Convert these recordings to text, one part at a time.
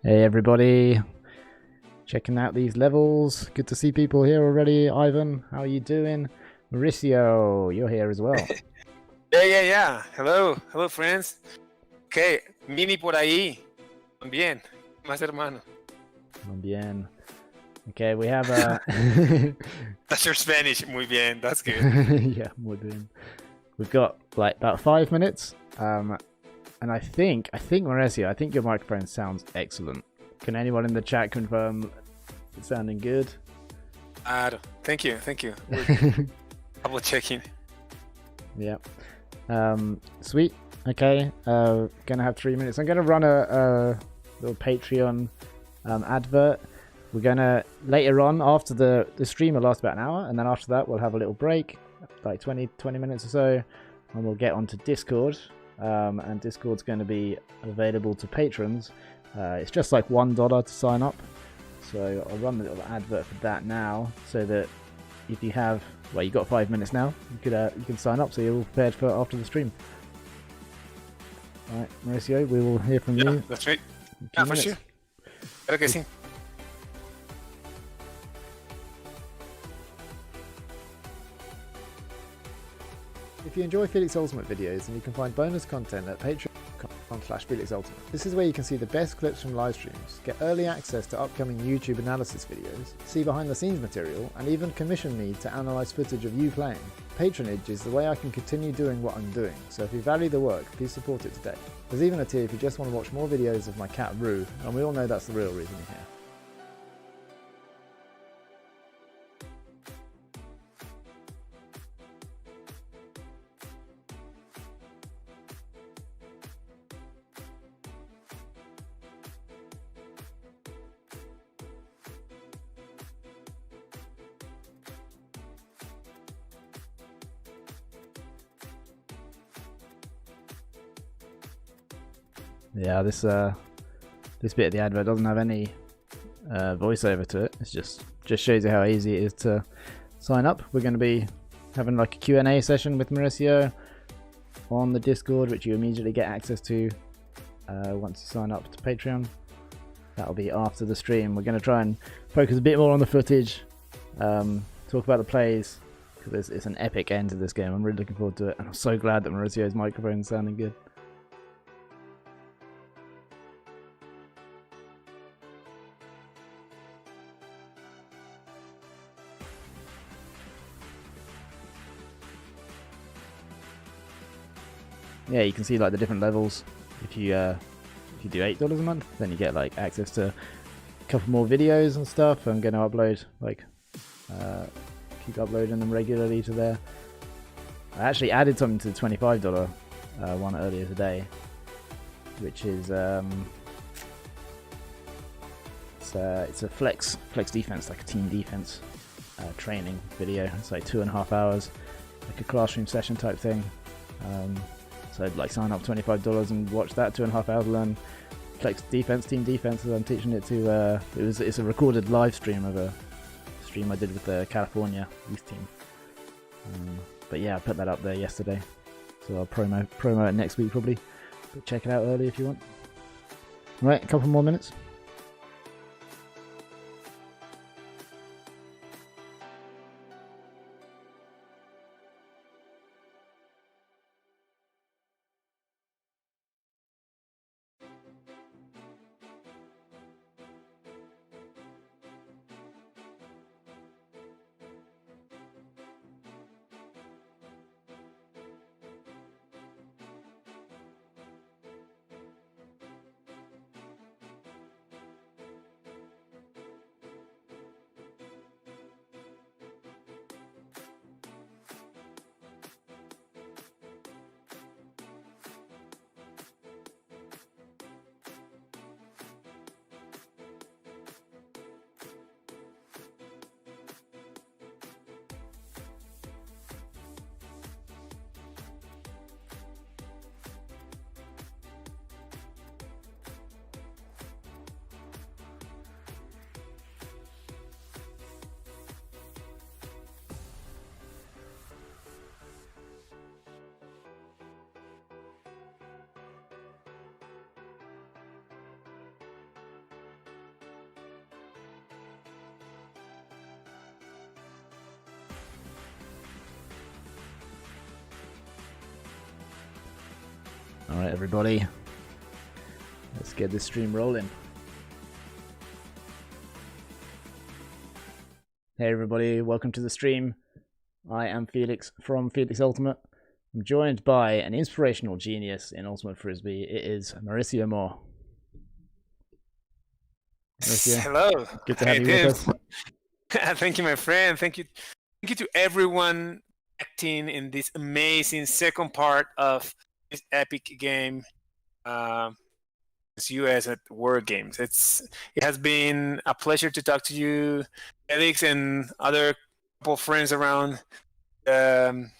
Hey everybody, checking out these levels. Good to see people here already. Ivan, how are you doing? Mauricio, you're here as well. Yeah. Hello, friends. Okay, Mini por ahí. Bien, más hermano. Muy bien. Okay, we have That's your Spanish. Muy bien. That's good. yeah, muy bien. We've got like about 5 minutes. And I think Mauricio, I think your microphone sounds excellent. Can anyone in the chat confirm it's sounding good? Thank you. Double checking. Yeah. Sweet. Okay. Gonna have 3 minutes. I'm gonna run a little Patreon advert. We're gonna later on after the stream will last about an hour, and then after that we'll have a little break, like 20 minutes or so, and we'll get onto Discord. And Discord's going to be available to patrons. It's just like $1 to sign up. So I'll run the little advert for that now, so that if you have, well, you've got 5 minutes now, you can sign up, so you're all prepared for after the stream. All right, Mauricio, we will hear from you. That's right. Yeah, for sure. Creo que sí. If you enjoy Felix Ultimate videos, then you can find bonus content at patreon.com/FelixUltimate. This is where you can see the best clips from live streams, get early access to upcoming YouTube analysis videos, see behind the scenes material, and even commission me to analyse footage of you playing. Patronage is the way I can continue doing what I'm doing, so if you value the work, please support it today. There's even a tier if you just want to watch more videos of my cat Rue, and we all know that's the real reason you're here. Yeah, this bit of the advert doesn't have any voiceover to it. It's just shows you how easy it is to sign up. We're going to be having like a Q&A session with Mauricio on the Discord, which you immediately get access to once you sign up to Patreon. That'll be after the stream. We're going to try and focus a bit more on the footage, talk about the plays, because it's an epic end to this game. I'm really looking forward to it, and I'm so glad that Mauricio's microphone is sounding good. Yeah, you can see like the different levels. If you do $8 a month, then you get like access to a couple more videos and stuff. I'm going to upload keep uploading them regularly to there. I actually added something to the $25 one earlier today, which is it's a flex defense, like a team defense training video. It's like 2.5 hours, like a classroom session type thing. So I'd like sign up $25 and watch that 2.5 hours, learn flex defense, team defense, as I'm teaching it to. It's a recorded live stream of a stream I did with the California youth team. But yeah, I put that up there yesterday, so I'll promo it next week probably. But check it out early if you want. Right, a couple more minutes. All right, everybody. Let's get this stream rolling. Hey, everybody. Welcome to the stream. I am Felix from Felix Ultimate. I'm joined by an inspirational genius in Ultimate Frisbee. It is Mauricio Moore. Mauricio, hello. Good to have you with us. Thank you, my friend. Thank you to everyone acting in this amazing second part of this epic game. It's US at World Games. It has been a pleasure to talk to you, Felix, and other couple of friends around the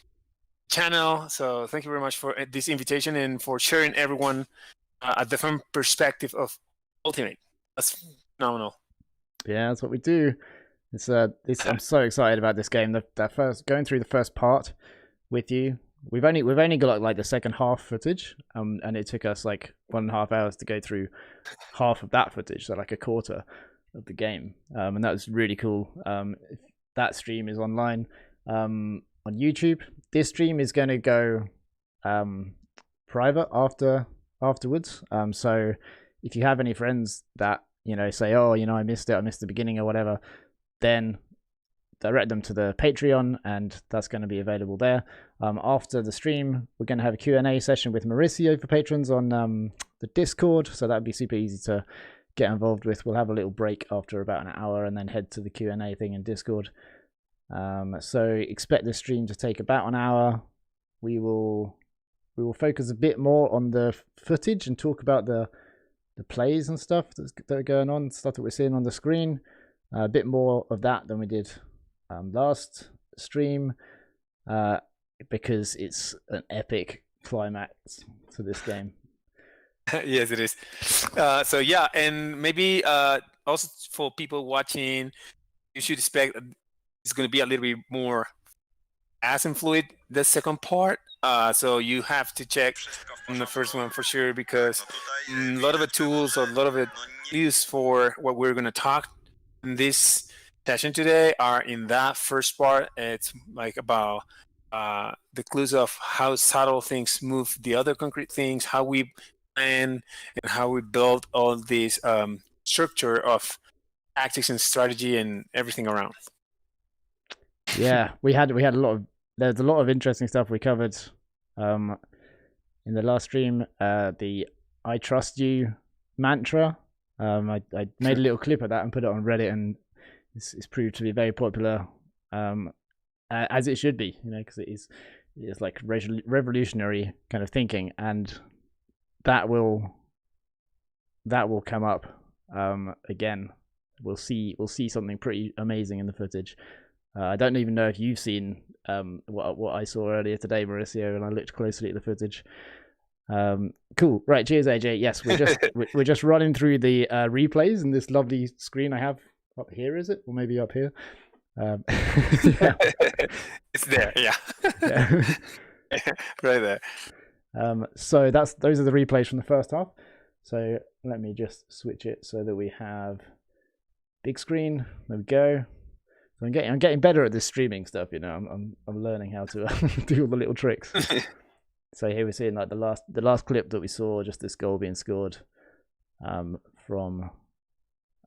channel. So thank you very much for this invitation and for sharing everyone a different perspective of Ultimate. That's phenomenal. Yeah, that's what we do. I'm so excited about this game. Going through the first part with you. We've only got like the second half footage, and it took us like 1.5 hours to go through half of that footage, so like a quarter of the game, and that was really cool. That stream is online on YouTube. This stream is going to go private afterwards. So if you have any friends that say, oh, I missed the beginning or whatever, then direct them to the Patreon, and that's going to be available there. After the stream, we're going to have a Q&A session with Mauricio for patrons on the Discord, so that would be super easy to get involved with. We'll have a little break after about an hour and then head to the Q&A thing in Discord. So expect the stream to take about an hour. We will focus a bit more on the footage and talk about the plays and stuff that are going on, stuff that we're seeing on the screen. A bit more of that than we did last stream, because it's an epic climax to this game. Yes, it is. So yeah, and maybe also for people watching, you should expect it's going to be a little bit more fast and fluid, the second part. So you have to check on the first one for sure, because a lot of the tools, or a lot of it used for what we're going to talk in this session today are in that first part. It's like about the clues of how subtle things move the other concrete things, how we plan and how we build all this structure of tactics and strategy and everything around. Yeah, there's a lot of interesting stuff we covered in the last stream. The I trust you mantra. I made a little clip of that and put it on Reddit, and it's proved to be very popular, as it should be, because it's like revolutionary kind of thinking, and that will come up again. We'll see something pretty amazing in the footage. I don't even know if you've seen what I saw earlier today, Mauricio, and I looked closely at the footage. Cool. Right. Cheers, AJ. Yes, we're just running through the replays in this lovely screen I have up here. Is it, or maybe up here? Yeah. It's there. Yeah. Yeah. Right there. So those are the replays from the first half. So let me just switch it so that we have big screen. There we go. So I'm getting better at this streaming stuff. I'm learning how to do all the little tricks. So here we're seeing like the last clip that we saw, just this goal being scored from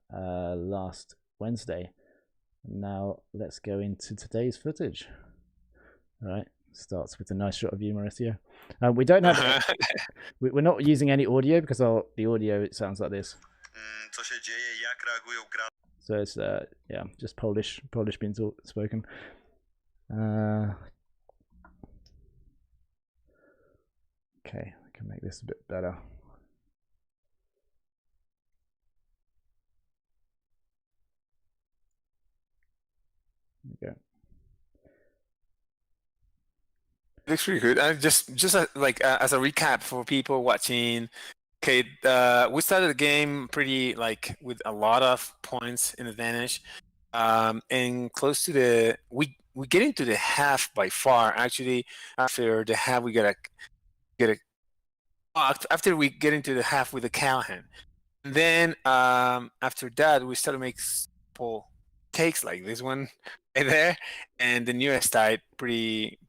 last Wednesday. Now let's go into today's footage. All right, starts with a nice shot of you, Mauricio. We don't have we're not using any audio because the audio, it sounds like this. So it's just Polish being spoken. Okay, I can make this a bit better. There we go. Looks pretty good. Just as a recap for people watching. Okay, we started the game pretty with a lot of points in advantage, and close to we get into the half by far. Actually, after the half, we get a after we get into the half with the Callahan, and then after that we start to make simple takes like this one right there, and the newest died pretty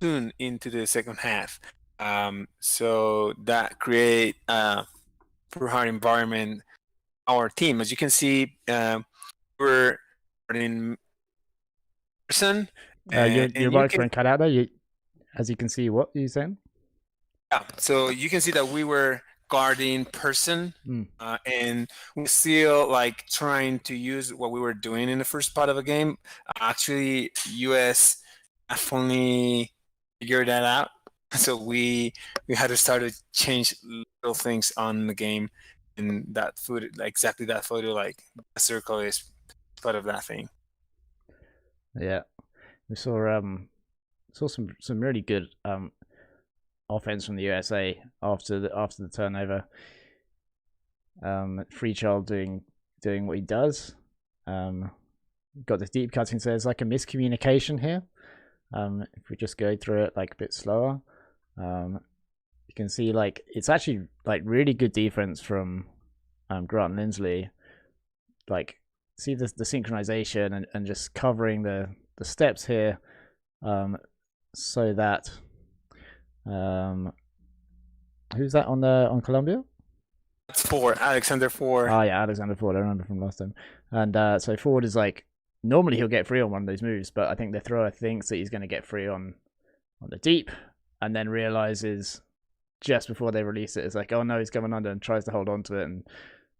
soon into the second half. So that create for hard environment our team. As you can see, we're in person, Your and you can microphone cut out there. As you can see, what are you saying? yeah. So you can see that we were guarding person, Mm. and we still like trying to use what we were doing in the first part of the game. Actually, US definitely figured that out. So we had to start to change little things on the game, and that photo, like exactly that photo, like the circle is part of that thing. Yeah, we saw some really good offense from the USA after the turnover. Freechild doing what he does. Got this deep cutting, so there's like a miscommunication here. If we just go through it like a bit slower, you can see like it's actually like really good defense from Grant Lindsley. Like see the synchronization and just covering the steps here, so that who's that on Colombia? That's Ford, Alexander Ford. Oh yeah, Alexander Ford. I remember from last time. And so Ford is like normally he'll get free on one of those moves, but I think the thrower thinks that he's going to get free on the deep, and then realizes just before they release it, it's like, oh no, he's coming under, and tries to hold on to it, and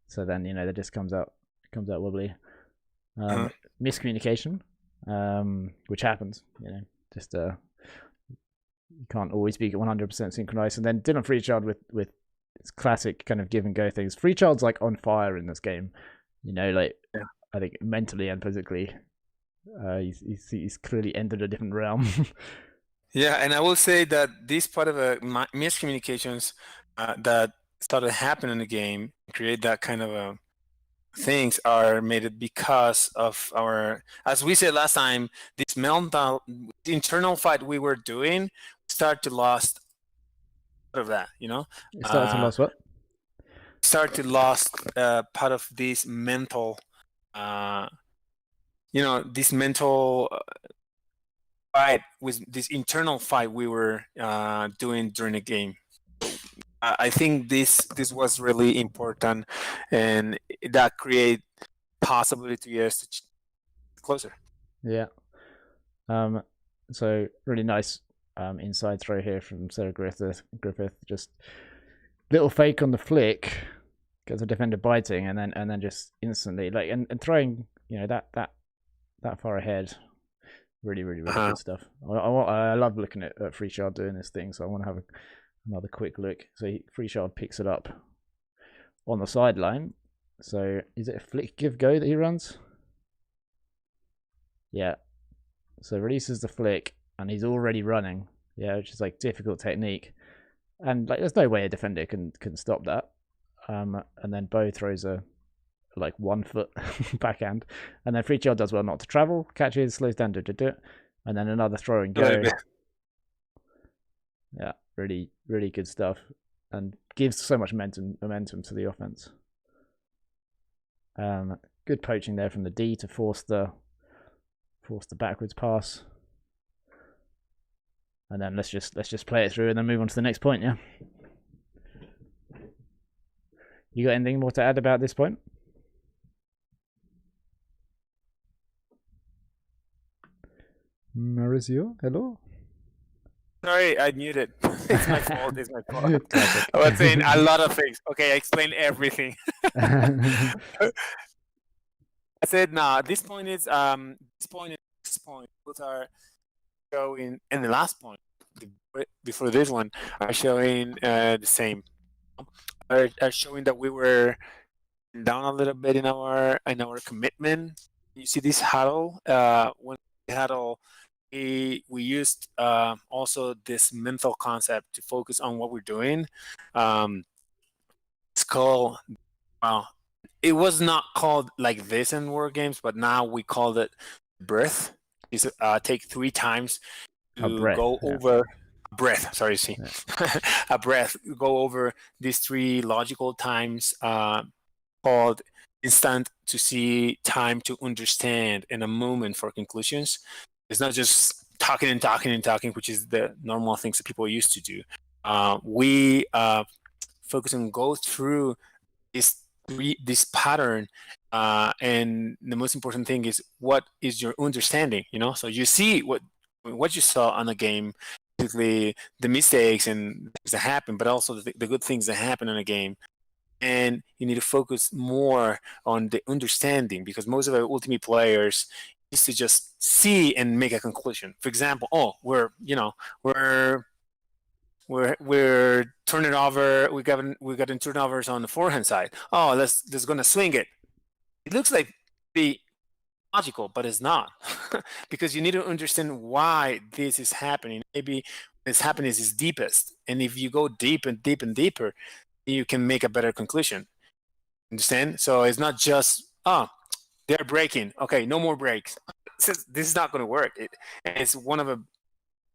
so then that just comes out wobbly. Miscommunication, which happens. Just you can't always be 100% synchronized. And then Dylan Freechild with its classic kind of give and go things. Freechild's like on fire in this game. Like yeah. I think mentally and physically, he's clearly entered a different realm. Yeah, and I will say that this part of miscommunications that started happening in the game create that kind of things are made because of our, as we said last time, this mental internal fight we were doing start to lost part of that. Start to lost what? Start to lost part of this mental, this mental fight with this internal fight we were doing during the game. I think this was really important, and that create possibility to us to closer. Yeah. So really nice inside throw here from Sarah Griffith. Just little fake on the flick, gets a defender biting, and then just instantly like and throwing that far ahead. Really good stuff. I love looking at Freechild doing this thing, so I want to have another quick look. So Freechild picks it up on the sideline. So is it a flick give go that he runs? Yeah. So releases the flick and he's already running. Yeah, which is like difficult technique. And like there's no way a defender can stop that. And then Bo throws a like 1 foot backhand. And then Freechild does well not to travel, catches, slows down, and then another throw and go. Yeah, really good stuff. And gives so much momentum to the offense. Good poaching there from the D to force the backwards pass. And then let's just play it through and then move on to the next point, yeah? You got anything more to add about this point? Mauricio, hello? Sorry, I muted. It's my fault. I was saying a lot of things. Okay, I explained everything. I said, no, this point is both are showing, and the last point before this one are showing the same. Are showing that we were down a little bit in our commitment. You see this huddle. When we huddle, we used also this mental concept to focus on what we're doing. It's called. It was not called like this in war games, but now we called it breath. Is take 3 times to go over breath. Sorry, see, a breath. Go over these 3 logical times called instant to see, time to understand, and a moment for conclusions. It's not just talking, which is the normal things that people used to do. we focus on go through this pattern, and the most important thing is what is your understanding. So you see what you saw on the game, basically the mistakes and things that happen, but also the good things that happen in a game. And you need to focus more on the understanding, because most of our ultimate players used to just see and make a conclusion. For example, oh, we're we're turning over. We got in turnovers on the forehand side. Oh, let's gonna swing it. It looks like the logical, but it's not, because you need to understand why this is happening. Maybe this happening is deepest, and if you go deep and deep and deeper, you can make a better conclusion. Understand? So it's not just they're breaking. Okay, no more breaks. This is not going to work. It's one of the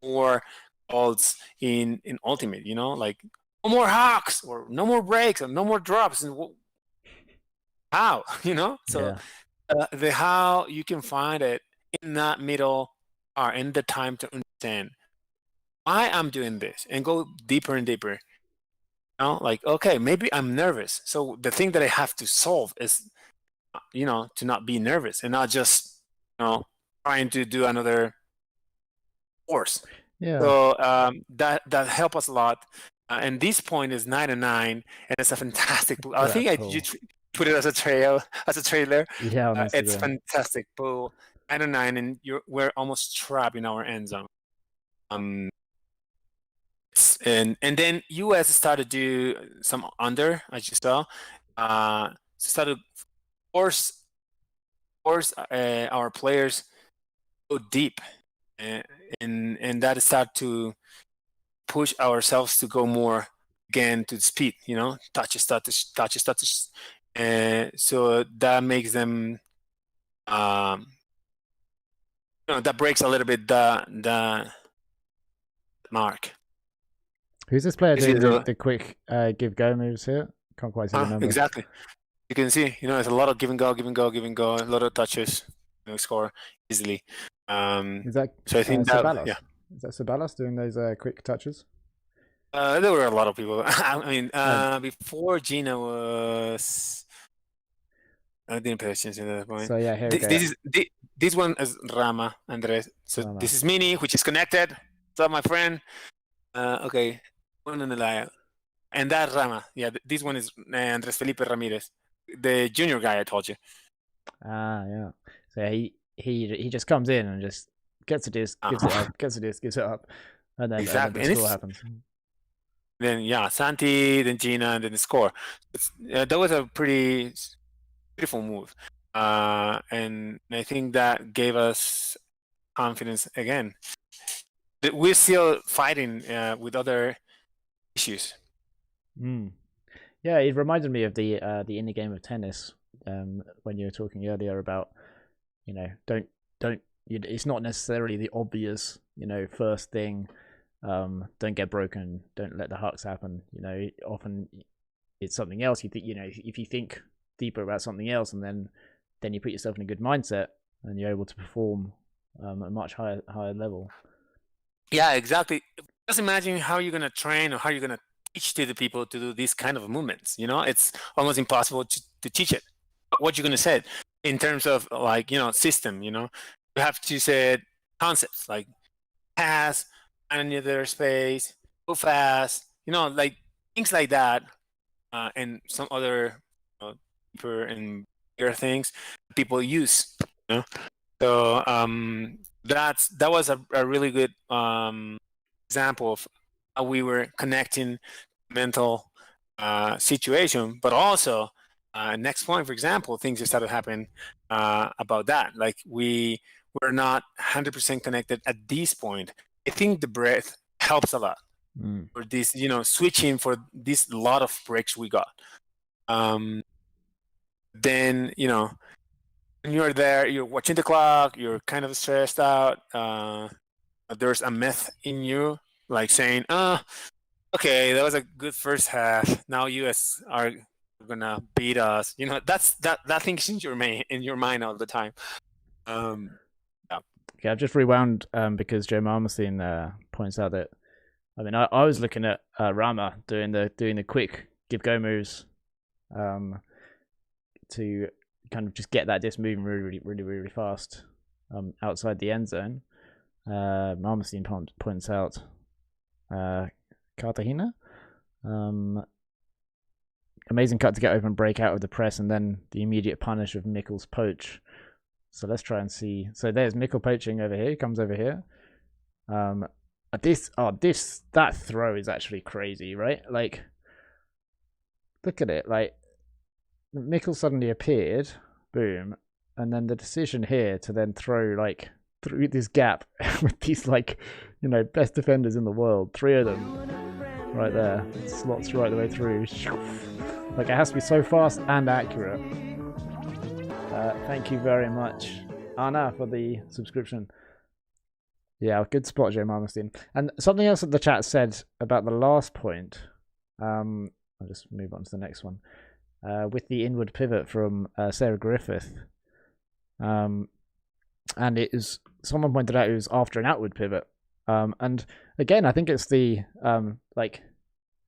more faults in Ultimate. Like no more hawks or no more breaks or no more drops. And how? So the how you can find it in that middle or in the time to understand why I'm doing this and go deeper and deeper. Like, okay, maybe I'm nervous. So the thing that I have to solve is, to not be nervous and not just, trying to do another course. Yeah. So that helped us a lot. And this point is 9-9, and it's a fantastic. I think you put it as a trailer. Yeah, on it's Instagram. fantastic. Pool 9-9, and we're almost trapped in our end zone. And then US started to do some under, as you saw. Started force our players go deep, and that started to push ourselves to go more again to speed. Touches. So that makes them, that breaks a little bit the mark. Who's this player doing the quick give go moves here? Can't quite see the numbers. Exactly. You can see, there's a lot of give and go, a lot of touches, score easily. Is that so I think Sabalas? Yeah. Is that Sabalas doing those quick touches? There were a lot of people. I mean, before Gina was, I didn't pay attention at that point. So yeah, here we go. This one is Rama Andres. So Rama. This is Mini, which is connected. What's up, my friend? Okay, one in the line. And that Rama, yeah, this one is Andres Felipe Ramirez, the junior guy I told you. Yeah. So he just comes in and just gets a disc, gives it up, gets a disc, gives it up, and then, exactly. and then the score happens. Then Santi, then Gina, and then the score. That was a pretty beautiful move, and I think that gave us confidence again. We're still fighting with other issues. Yeah, it reminded me of the indie game of tennis when you were talking earlier about, don't it's not necessarily the obvious, first thing. Don't get broken. Don't let the hucks happen. Often it's something else. You think, if you think deeper about something else, and then you put yourself in a good mindset, and you're able to perform at a much higher level. Yeah, exactly. Just imagine how you're gonna train or how you're gonna teach to the people to do these kind of movements. It's almost impossible to teach it. What you're gonna say in terms of system. You have to say concepts like pass, find another space, go fast. Like things like that, and some other deeper and bigger things people use. So that was a really good example of how we were connecting mental situation, but also next point, for example, things that started happening about that. Like we were not 100% connected at this point. I think the breath helps a lot for this, switching for this lot of breaks we got. Then, when you're there, you're watching the clock, you're kind of stressed out. There's a myth in you, like saying, okay, that was a good first half. Now US are gonna beat us. That thing's in your mind all the time. Yeah. Okay, I've just rewound because Joe Marmosine points out that I mean, I was looking at Rama doing the quick give go moves, to kind of just get that disc moving really fast, outside the end zone. Marmstein points out Cartagena. Amazing cut to get open, break out of the press, and then the immediate punish of Mikkel's poach. So let's try and see. So there's Mikkel poaching over here. He comes over here. That throw is actually crazy, right? Like, look at it. Like, Mikkel suddenly appeared, boom, and then the decision here to then throw like through this gap with these best defenders in the world, 3 of them right there, it slots right the way through. Like, it has to be so fast and accurate. Thank you very much, Anna, for the subscription. Yeah, good spot, Joe Marmstein. And something else that the chat said about the last point. I'll just move on to the next one. With the inward pivot from Sarah Griffith. And someone pointed out it was after an outward pivot. And again, I think it's the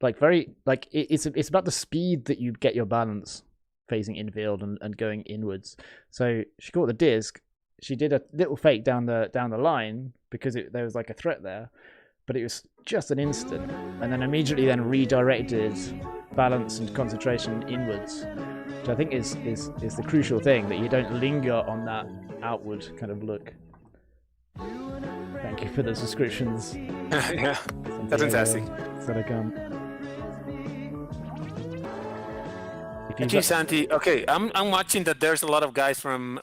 it's about the speed that you get your balance facing infield and going inwards. So she caught the disc. She did a little fake down the line because there was like a threat there, but it was just an instant, and then immediately redirected balance and concentration inwards, which I think is the crucial thing, that you don't linger on that outward kind of look. Thank you for the subscriptions. Yeah, that's fantastic. Thank you, Santi. Okay, I'm watching that there's a lot of guys from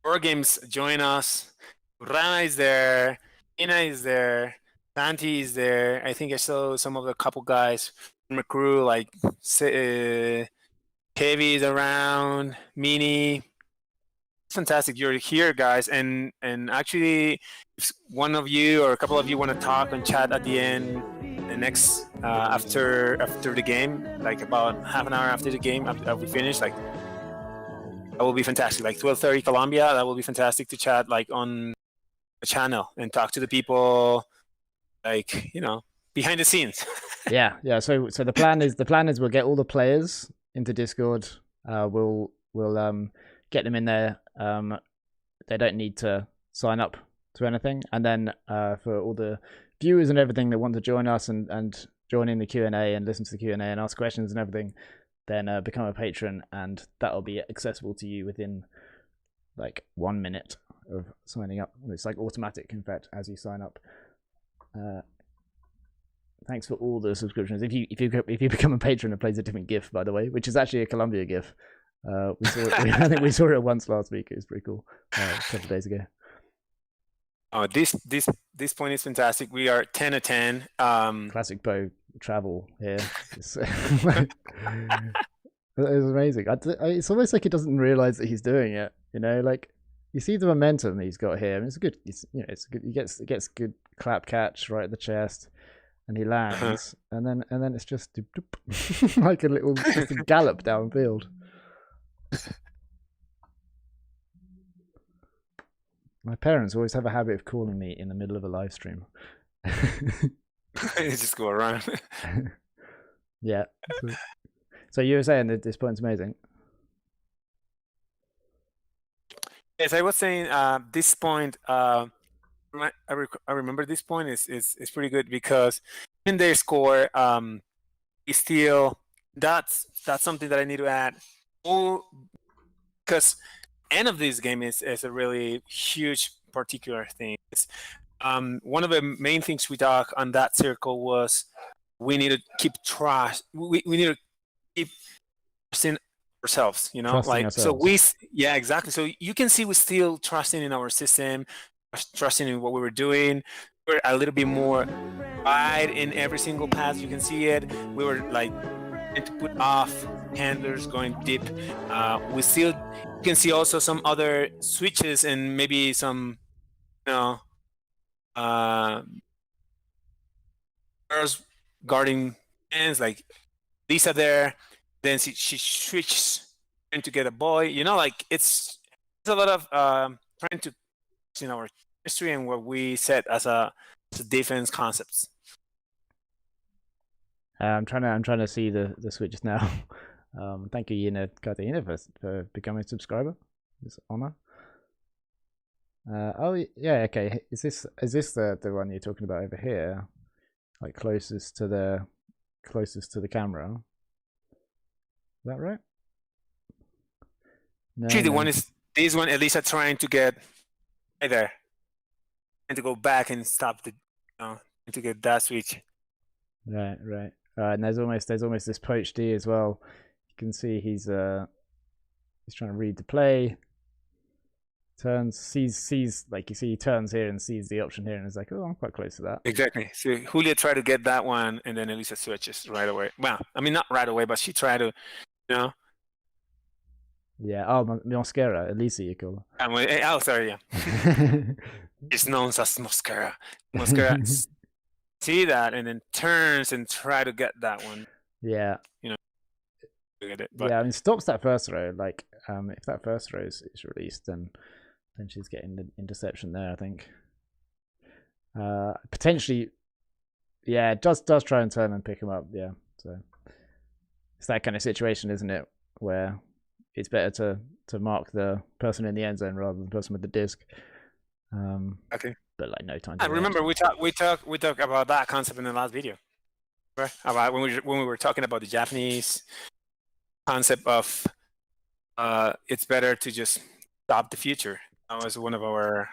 War Games join us. Rana is there, Ina is there, Santi is there. I think I saw some of the couple guys from the crew, like Heavy is around, Mini. It's fantastic you're here, guys. And actually, if one of you or a couple of you want to talk and chat at the end, the next after the game, like about half an hour after the game, after we finish, like, that will be fantastic. Like 12:30 Colombia, that will be fantastic to chat like on the channel and talk to the people, like, behind the scenes. Yeah. So the plan is we'll get all the players into Discord. We'll get them in there. They don't need to sign up to anything, and then for all the viewers and everything that want to join us and join in the Q&A and listen to the Q&A and ask questions and everything, then become a patron, and that'll be accessible to you within like 1 minute of signing up. It's like automatic, in fact, as you sign up. Thanks for all the subscriptions. If you become a patron, it plays a different GIF, by the way, which is actually a Colombia GIF. I think we saw it once last week. It was pretty cool, a couple of days ago. Oh, this point is fantastic. We are 10 of 10. Classic Bo travel here. It's amazing. It's almost like he doesn't realize that he's doing it. Like, you see the momentum he's got here. I mean, it's good. It's good. He gets good clap catch right at the chest, and he lands, and then it's just doop, doop, like a little just a gallop downfield. My parents always have a habit of calling me in the middle of a live stream. Just go around. Yeah. So you were saying that this point's amazing. Yes, I was saying this point. I remember this point is pretty good, because in their score, is still that's something that I need to add. Because end of this game is a really huge particular thing. It's, one of the main things we talked on that circle was we need to keep trust. We need to keep trusting ourselves. Trusting ourselves. So exactly. So you can see we're still trusting in our system, trusting in what we were doing. We're a little bit more wide in every single pass. You can see it. We were like to put off handlers going deep. We still can see also some other switches and maybe some, girls guarding ends, like Lisa there. Then she switches to get a boy. Like it's a lot of trying to in our history and what we set as a defense concepts. I'm trying to see the switches now. Thank you, Yina Cartagena, for becoming a subscriber. It's honor. Oh yeah, okay. Is this the one you're talking about over here? Like closest to the camera. Is that right? No, actually, the one is this one. Elisa trying to get right there, and to go back and stop the, to get that switch. Right. And there's almost this poach D as well. You can see he's trying to read the play. Turns, sees like you see he turns here and sees the option here and is like, oh, I'm quite close to that. Exactly. So Julia tried to get that one, and then Elisa switches right away. Well, I mean not right away, but she tried to, Yeah. Oh, Mosquera, Elisa, you call her. Oh, sorry. Yeah. It's known as Mosquera. Mosquera see that and then turns and try to get that one. Yeah. Get it. But... yeah, I mean, stops that first throw. Like, if that first throw is released, then she's getting the interception there, I think. Potentially, yeah, does try and turn and pick him up. Yeah, so it's that kind of situation, isn't it, where it's better to mark the person in the end zone rather than the person with the disc. Okay. But like no time. I remember we talked about that concept in the last video, right? About when we were talking about the Japanese concept of it's better to just stop the future. That was one of our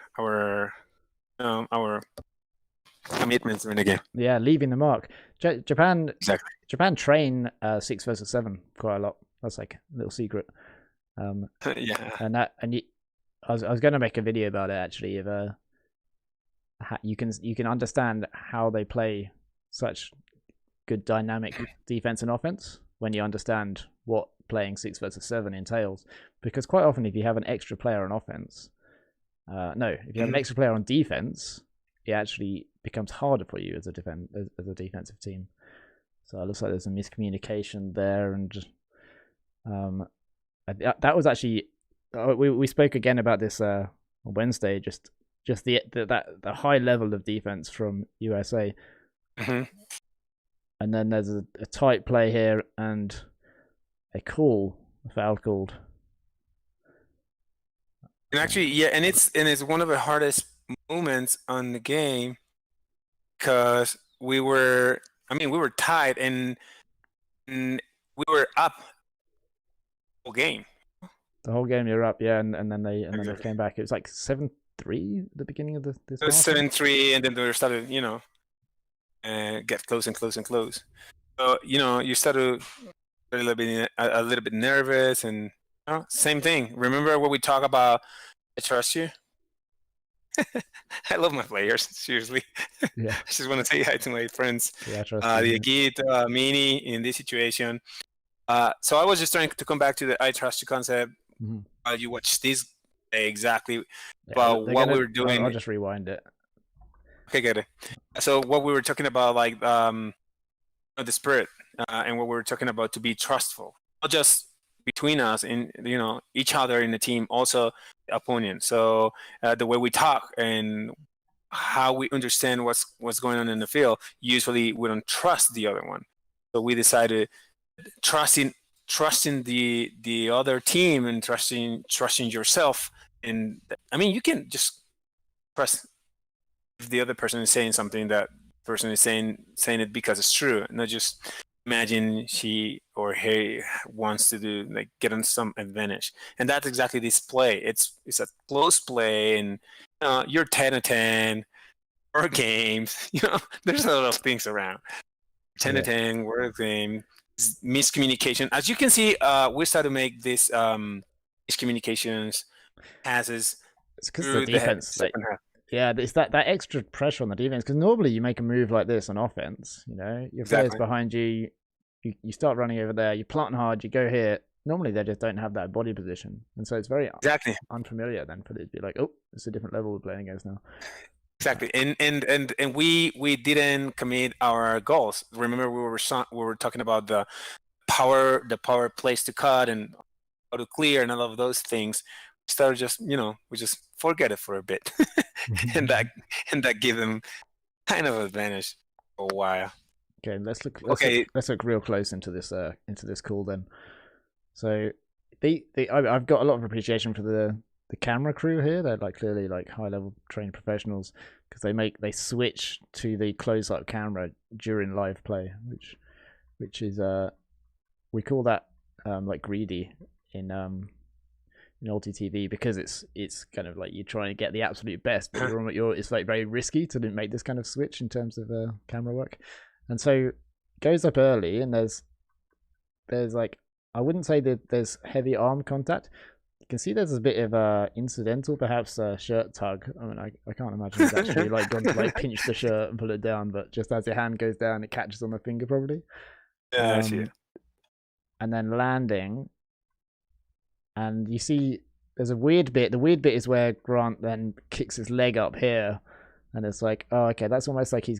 commitments in the game. Yeah, leaving the mark. Japan. Exactly. Japan train 6 versus 7 quite a lot. That's like a little secret. Yeah. And I was going to make a video about it actually. Of you can understand how they play such good dynamic defense and offense when you understand what playing 6 versus 7 entails. Because quite often, if you have an extra player on offense, if you have an extra player on defense, it actually becomes harder for you as a defensive team. So it looks like there's a miscommunication there, and just that was actually we spoke again about this on Wednesday. Just the high level of defense from USA, and then there's a tight play here and a foul called. And actually, yeah, and it's one of the hardest moments on the game because we were tied and we were up the whole game. The whole game you're up, yeah, and then they came back. It was like 7-3 at the beginning of this. It was 7-3, and then they started, get close and close and close. So you started a little bit nervous, and same thing. Remember what we talk about? I trust you. I love my players, seriously. Yeah. I just want to say hi to my friends. Yeah, I trust the Agit, Mini in this situation. So I was just trying to come back to the I trust you concept. While you watch this exactly about what we were doing. I'll just rewind it. Okay, get it. So what we were talking about, like the spirit, and what we were talking about to be trustful, not just between us and each other in the team, also the opponent. So the way we talk and how we understand what's going on in the field, usually we don't trust the other one. So we decided trusting the other team and trusting yourself. And I mean, you can just trust if the other person is saying something, that person is saying it because it's true, not just imagine she or he wants to do, like, get on some advantage. And that's exactly this play. It's a close play, and you're 10-10 or games. There's a lot of things around. 10-10 word game, miscommunication. As you can see, we start to make this miscommunications passes. It's because the defense. Yeah, it's that extra pressure on the defense, because normally you make a move like this on offense. Your player's behind you, you start running over there, you plant hard, you go here. Normally they just don't have that body position, and so it's very unfamiliar then for it to be like, oh, it's a different level we're playing against now. Exactly, and we didn't commit our goals. Remember, we were talking about the power plays to cut and how to clear and all of those things. We started just we just forget it for a bit, and that gave them kind of advantage for a while. Okay, let's look. Okay. Let's look real close into this call then. So, I've got a lot of appreciation for the camera crew here. They're like clearly like high level trained professionals because they switch to the close up camera during live play, which is we call that like greedy in LTTV because it's kind of like you're trying to get the absolute best, but it's like very risky to make this kind of switch in terms of camera work, and so it goes up early and there's like I wouldn't say that there's heavy arm contact. You can see there's a bit of incidental, perhaps a shirt tug. I mean, I can't imagine he's actually like gone to like pinch the shirt and pull it down, but just as your hand goes down, it catches on the finger probably. Yeah, I see it. And then landing, and you see there's a weird bit. The weird bit is where Grant then kicks his leg up here, and it's like, oh, okay, that's almost like he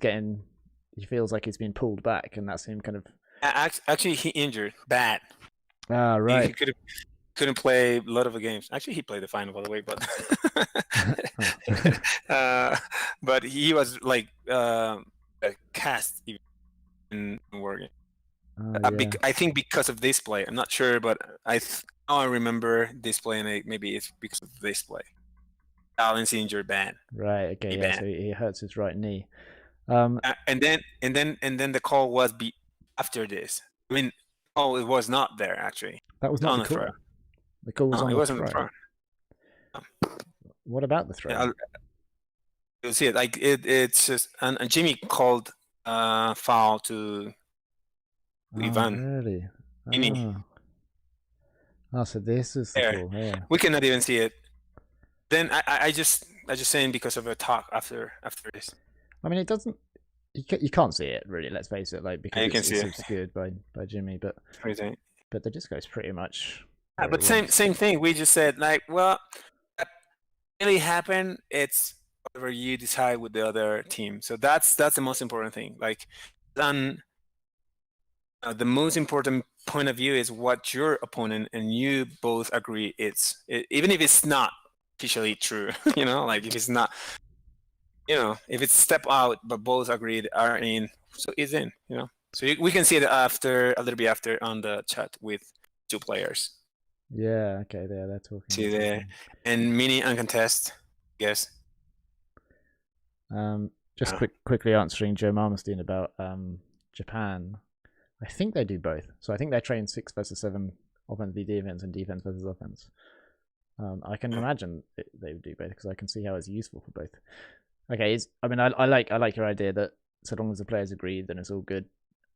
feels like he's been pulled back, and that's him kind of. Actually, he injured bad. Ah, right. He couldn't play a lot of the games. Actually, he played the final, by the way, but he was like cast even working. Yeah. I think because of this play. I'm not sure, but I remember this play, and maybe it's because of this play. Allen's injured bad. Right. Okay. Yeah. So he hurts his right knee. And then the call was after this. I mean, it was not there actually. That was not the call. The call was on the wasn't throw. What about the throw? Yeah, you'll see it. Like it's just and Jimmy called foul to Ivan. Really? Oh, so this is the call. Yeah. We cannot even see it. Then I just saying because of a talk after this. I mean, it doesn't. You can't see it really. Let's face it. Like because it's obscured by Jimmy, but the disco is pretty much. But same thing. We just said like, well, that really happened. It's whatever you decide with the other team. So that's the most important thing. Like, then the most important point of view is what your opponent and you both agree even if it's not officially true. Like if it's not. If it's step out, but both agreed are in, so it's in. So we can see it a little bit after on the chat with two players. Yeah. Okay. They're talking. See there, and mini uncontest. Yes. Just quickly answering Joe Marmstein about Japan. I think they do both. So I think they train 6 versus 7 offense v defense and defense versus offense. I can imagine they would do both because I can see how it's useful for both. Okay, I like your idea that so long as the players agree, then it's all good,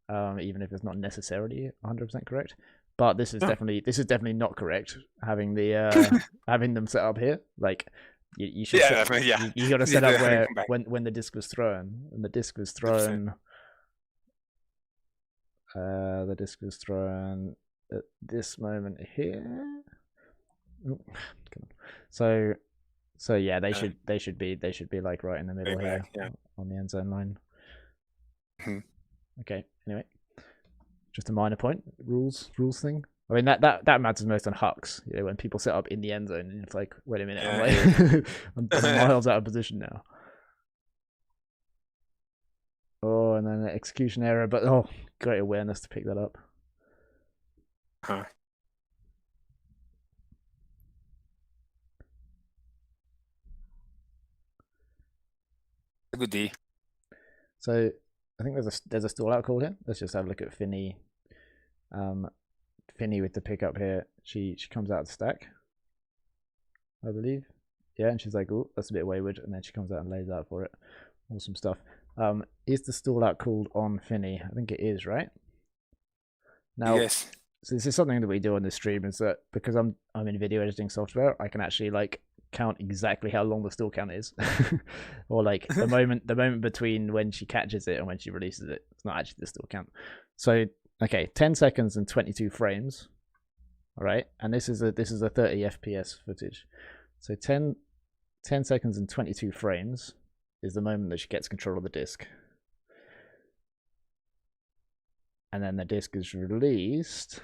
even if it's not necessarily 100% correct. But this is definitely not correct. Having the having them set up here, like you should. You got to set up where when the disc was thrown, and the disc was thrown. The disc was thrown at this moment here. So yeah, they should be like right in the middle here on the end zone line. Okay. Anyway, just a minor point. Rules thing. I mean that matters most on hucks. When people set up in the end zone and it's like, wait a minute, I'm miles out of position now. Oh, and then the execution error, but great awareness to pick that up. Good D. So I think there's a stall out call here. Let's just have a look at Finney. Finney with the pickup here. She comes out of the stack, I believe. Yeah, and she's like, oh, that's a bit wayward, and then she comes out and lays out for it. Awesome stuff. Is the stall out called on Finney? I think it is, right? Now, yes. So this is something that we do on this stream, is that because I'm in video editing software, I can actually like count exactly how long the stall count is, or like the moment between when she catches it and when she releases it. It's not actually the stall count. So okay, 10 seconds and 22 frames. All right, and this is a 30 FPS footage. So 10 seconds and 22 frames is the moment that she gets control of the disc, and then the disc is released.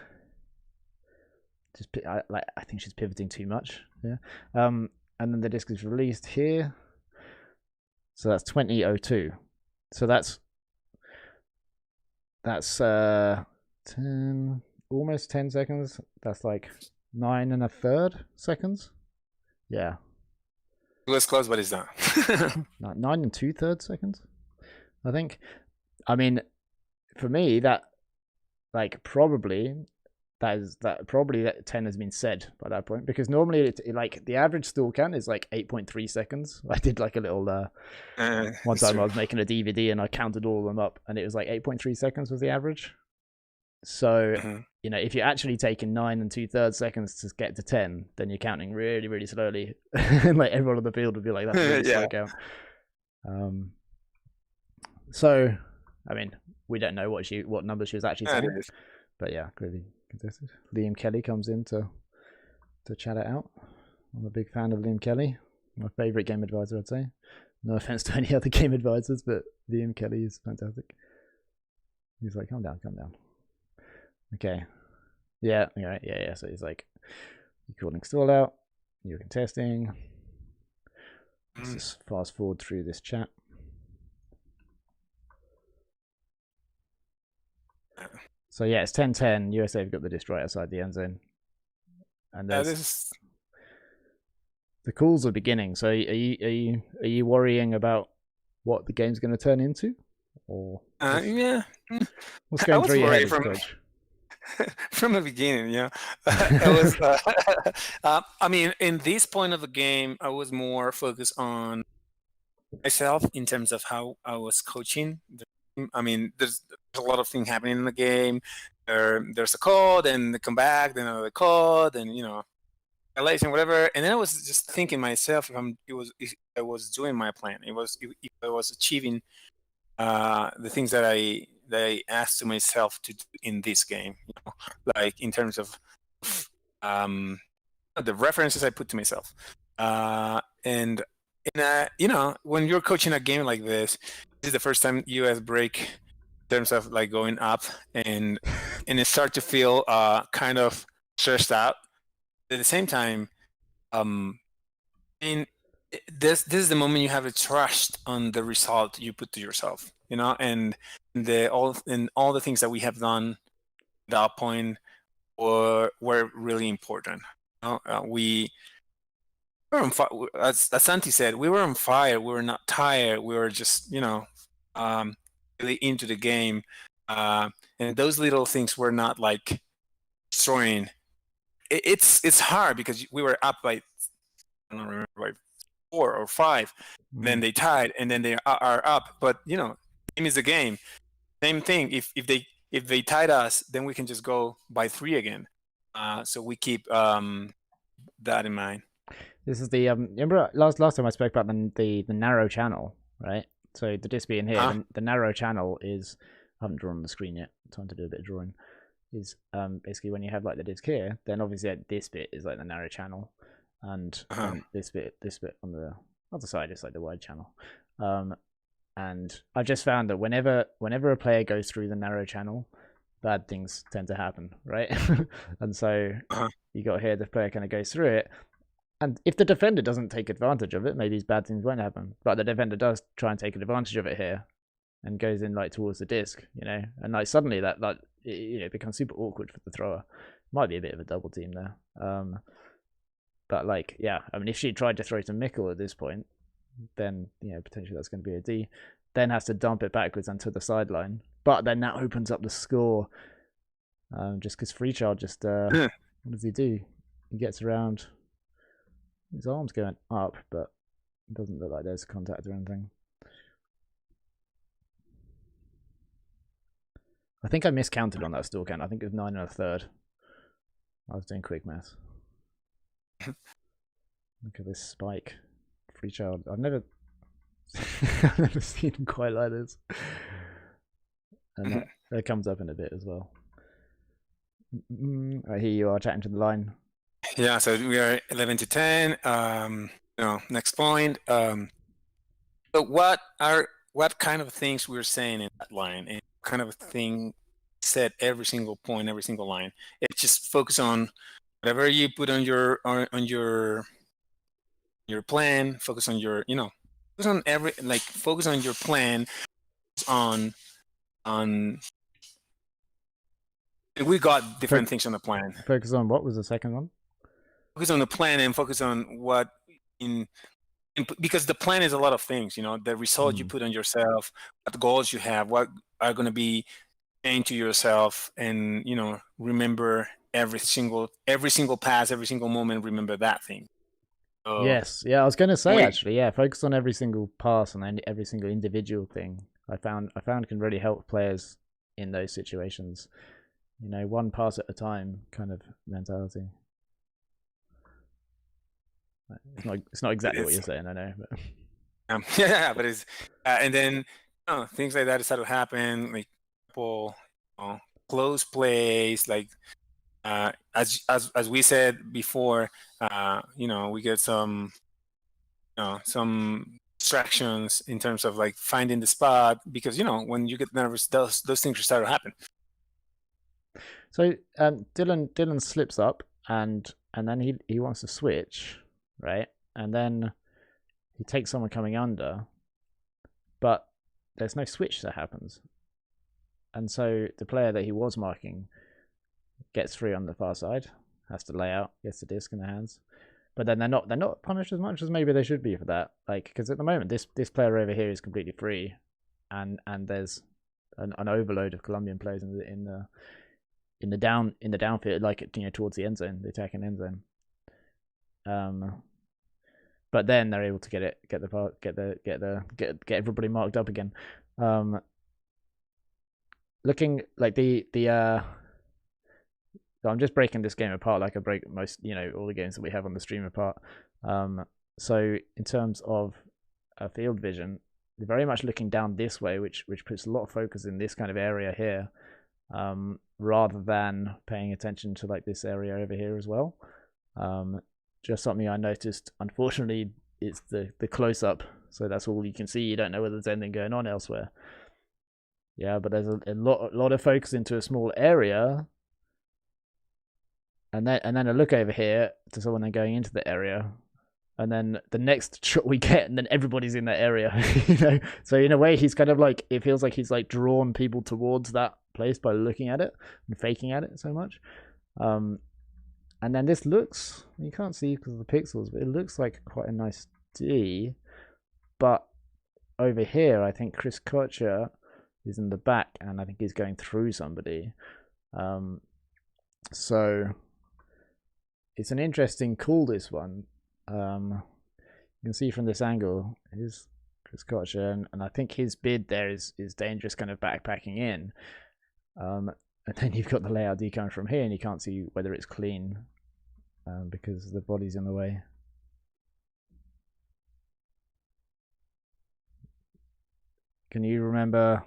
I think she's pivoting too much. Yeah. And then the disc is released here. So that's 20:02. So that's 10, almost 10 seconds. That's like 9 1/3 seconds. Yeah. It was close, but it's not. 9 2/3 seconds, I think. I mean, for me, that probably that 10 has been said by that point, because normally it like the average stall count is like 8.3 seconds. I did like a little one time I was making a DVD and I counted all of them up, and it was like 8.3 seconds was the average. So if you're actually taking 9 2/3 seconds to get to 10, then you're counting really, really slowly. And like everyone on the field would be like, that's a really slow count. So I mean, we don't know what number she was actually saying, but yeah, clearly contested. Liam Kelly comes in to chat it out. I'm a big fan of Liam Kelly, my favorite game advisor, I'd say. No offense to any other game advisors, but Liam Kelly is fantastic. He's like, calm down. Okay. Yeah. So he's like, you're calling stall out. You're contesting. Let's just fast forward through this chat. So yeah, it's 10-10. USA have got the disc right outside the end zone, and the calls are beginning. So are you worrying about what the game's going to turn into, or yeah? What's going through your head as coach? From the beginning, yeah. I was. I mean, in this point of the game, I was more focused on myself in terms of how I was coaching. I mean, there's a lot of things happening in the game. There's a call, then they come back, then another call, then violation, whatever. And then I was just thinking myself if I was doing my plan, if I was achieving the things that I asked to myself to do in this game, like in terms of the references I put to myself, and when you're coaching a game like this is the first time US break in terms of like going up, and it start to feel kind of stressed out. At the same time, this is the moment you have a trust on the result you put to yourself, and all the things that we have done at that point were really important. We were on fire, as Santi said, we were on fire. We were not tired. We were just really into the game, and those little things were not like destroying. It's hard because we were up by, I don't remember, by 4 or 5, then they tied, and then they are up. But game is the game. Same thing. If they tied us, then we can just go by 3 again. So we keep that in mind. This is the remember last time I spoke about the narrow channel, right? So the disc being here, the narrow channel is, I haven't drawn on the screen yet. Time to do a bit of drawing. Is basically when you have like the disc here, then obviously this bit is like the narrow channel, and this bit on the other side is like the wide channel. And I've just found that whenever a player goes through the narrow channel, bad things tend to happen, right? And so you got here, the player kind of goes through it, and if the defender doesn't take advantage of it, maybe these bad things won't happen. But the defender does try and take advantage of it here, and goes in like towards the disc, and like suddenly that it becomes super awkward for the thrower. Might be a bit of a double team there. But like, yeah, I mean, if she tried to throw to Mikkel at this point, then potentially that's going to be a D. Then has to dump it backwards onto the sideline, but then that opens up the score. Just because Freechild just what does he do? He gets around. His arm's going up, but it doesn't look like there's contact or anything. I think I miscounted on that stall count. I think it was 9 1/3. I was doing quick math. Look at this spike. Freechild. I've never seen him quite like this. And that comes up in a bit as well. Right, here you are chatting to the line. Yeah, so we are 11-10. Next point. So what kind of things we're saying in that line, and kind of thing said every single point, every single line? It's just focus on whatever you put on your plan. Focus on your focus on your plan, on we got different things on the plan. Focus on what was the second one? Focus on the plan and focus on what because the plan is a lot of things, the result you put on yourself, what goals you have, what are going to be saying to yourself, and remember every single pass, every single moment, remember that thing. Yes, yeah, I was going to say actually, yeah, focus on every single pass and every single individual thing. I found can really help players in those situations. One pass at a time kind of mentality. It's not exactly what you're saying, I know. But yeah, but it's and then things like that start to happen, like couple close plays, like as we said before, we get some distractions in terms of like finding the spot, because when you get nervous, those things start to happen. So Dylan slips up and then he wants to switch, right? And then he takes someone coming under, but there's no switch that happens. And so the player that he was marking gets free on the far side, has to lay out, gets the disc in their hands. But then they're not punished as much as maybe they should be for that. Like, because at the moment this player over here is completely free, and there's an overload of Colombian players in the downfield, like towards the end zone, the attacking end zone. But then they're able to get everybody marked up again. Looking like I'm just breaking this game apart like I break most, all the games that we have on the stream apart. So in terms of field vision, they're very much looking down this way, which puts a lot of focus in this kind of area here, rather than paying attention to like this area over here as well. Just something I noticed. Unfortunately, it's the close up, so that's all you can see. You don't know whether there's anything going on elsewhere. Yeah, but there's a lot of focus into a small area, and then a look over here to someone then going into the area, and then the next shot we get, and then everybody's in that area. So in a way, he's kind of like, it feels like he's like drawn people towards that place by looking at it and faking at it so much. And then this looks, you can't see because of the pixels, but it looks like quite a nice D. But over here, I think Chris Kocher is in the back, and I think he's going through somebody. So it's an interesting call, this one. You can see from this angle is Chris Kocher, and I think his bid there is dangerous, kind of backpacking in. And then you've got the layout D coming from here, and you can't see whether it's clean because the body's in the way. Can you remember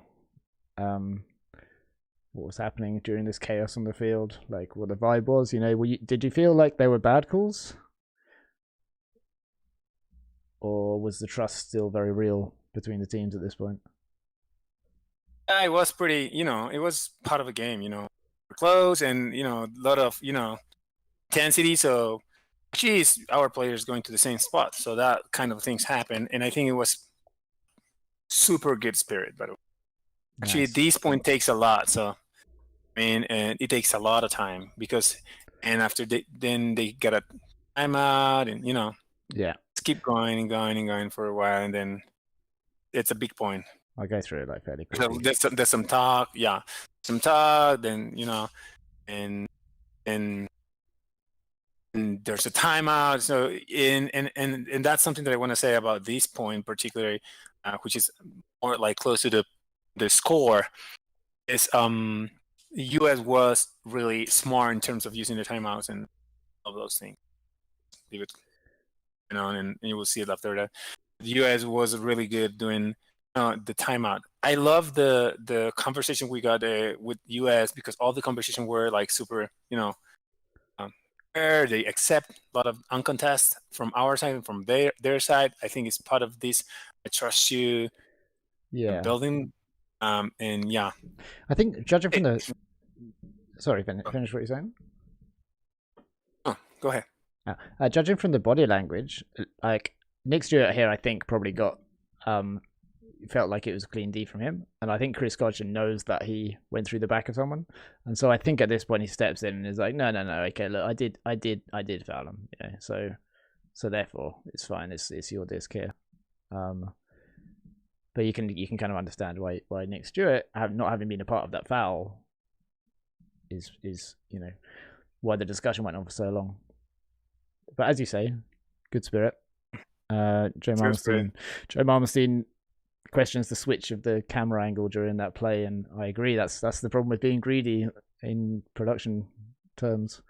what was happening during this chaos on the field? Like what the vibe was? Did you feel like there were bad calls? Or was the trust still very real between the teams at this point? It was pretty, it was part of a game, we're close, and, a lot of, intensity. So actually, our players going to the same spot. So that kind of things happen. And I think it was super good spirit, by the way. Actually, nice. This point takes a lot. So, and it takes a lot of time and after then they get a timeout, and, yeah, keep going and going and going for a while. And then it's a big point. I'll go through it like fairly quickly. So there's some talk, then and there's a timeout. So and that's something that I want to say about this point particularly, which is more like close to the score. Is U.S. was really smart in terms of using the timeouts and all those things. Leave it, and you will see it after that. The U.S. was really good doing the timeout. I love the conversation we got with U.S. because all the conversation were like super, they accept a lot of uncontested from our side and from their side. I think it's part of this I trust you building. And yeah, I think judging from the sorry, finish what you're saying. Oh, go ahead. Judging from the body language, like Nick Stewart here, I think probably got felt like it was a clean D from him, and I think Chris Godwin knows that he went through the back of someone, and so I think at this point he steps in and is like, no, okay, look, I did foul him, so therefore it's fine, it's your disc here. But you can kind of understand why Nick Stewart, not having been a part of that foul, is why the discussion went on for so long. But as you say, good spirit. Joe Marmstein questions the switch of the camera angle during that play, and I agree. That's the problem with being greedy in production terms.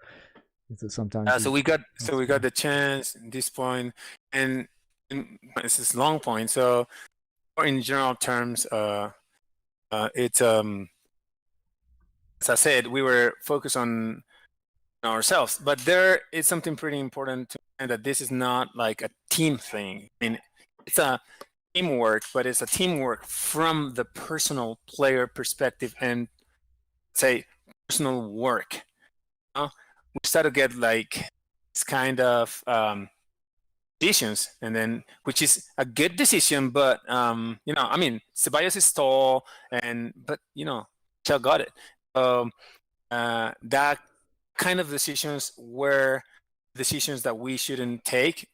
Is that sometimes so we got the chance at this point, and it's this long point. So in general terms, it's as I said, we were focused on ourselves, but there is something pretty important to understand, that this is not like a team thing. I mean, it's a teamwork, but it's a teamwork from the personal player perspective and say personal work. We start to get like this kind of decisions, and then which is a good decision, but I mean, Ceballos is tall, but Chel got it. That kind of decisions were decisions that we shouldn't take.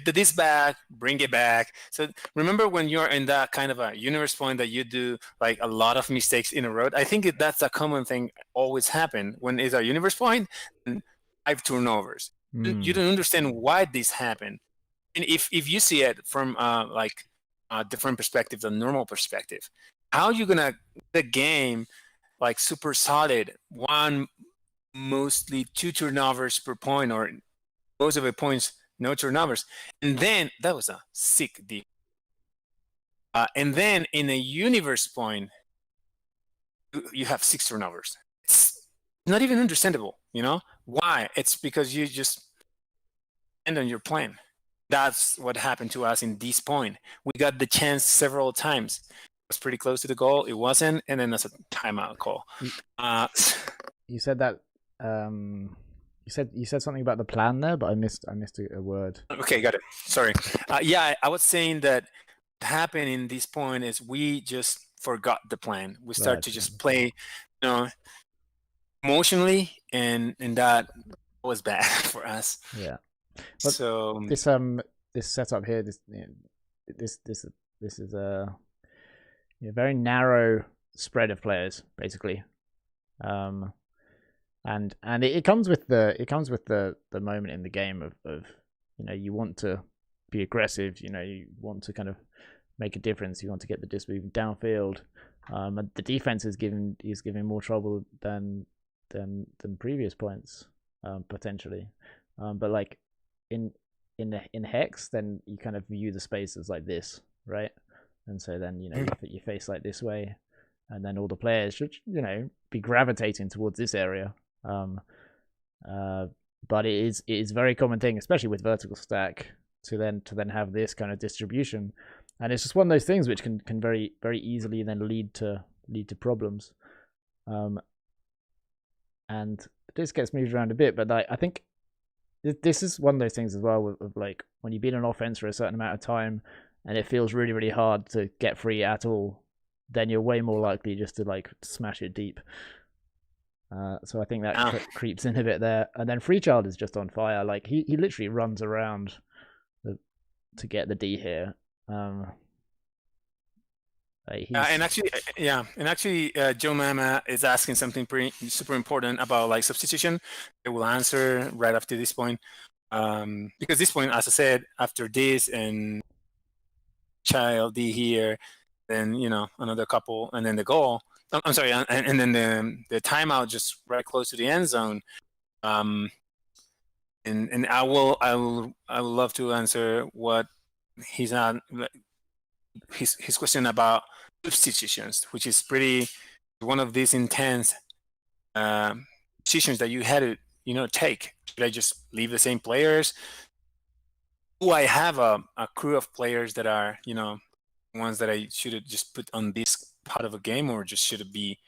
This back, bring it back. So remember when you're in that kind of a universe point that you do like a lot of mistakes in a row. I think that's a common thing always happen when it's a universe point and 5 turnovers. You don't understand why this happened. And if you see it from like a different perspective, the normal perspective, how are you gonna the game like super solid, mostly 2 turnovers per point, or most of the points no turnovers, and then that was a sick deep. And then in a universe point, you have 6 turnovers. It's not even understandable. Why? It's because you just end on your plan. That's what happened to us in this point. We got the chance several times. It was pretty close to the goal. It wasn't, and then that's a timeout call. You said that. You said something about the plan there, but I missed a word. Okay, got it. Sorry. I was saying that what happened in this point is we just forgot the plan. We start to just play, emotionally, and that was bad for us. Yeah. But so this setup here, this is a very narrow spread of players, basically. And it comes with the moment in the game of you want to be aggressive, you want to kind of make a difference, you want to get the disc moving downfield. And the defense is giving more trouble than previous points, potentially. But like in Hex, then you kind of view the spaces like this, right? And so then you put your face like this way, and then all the players should be gravitating towards this area. But it is a very common thing, especially with vertical stack, to then have this kind of distribution, and it's just one of those things which can very very easily then lead to problems. And this gets moved around a bit, but I think this is one of those things as well of like when you've been on offense for a certain amount of time and it feels really really hard to get free at all, then you're way more likely just to like smash it deep. So I think that creeps in a bit there. And then Freechild is just on fire. Like he literally runs around to get the D here. And actually, Joe Mama is asking something pretty super important about like substitution. I will answer right after this point, because this point, as I said, after this and Child D here, then another couple, and then the goal. I'm sorry, and then the timeout just right close to the end zone. And I would love to answer what he's not his question about substitutions, which is pretty one of these intense decisions that you had to take. Should I just leave the same players? Do I have a crew of players that are ones that I should have just put on this part of a game, or just should it be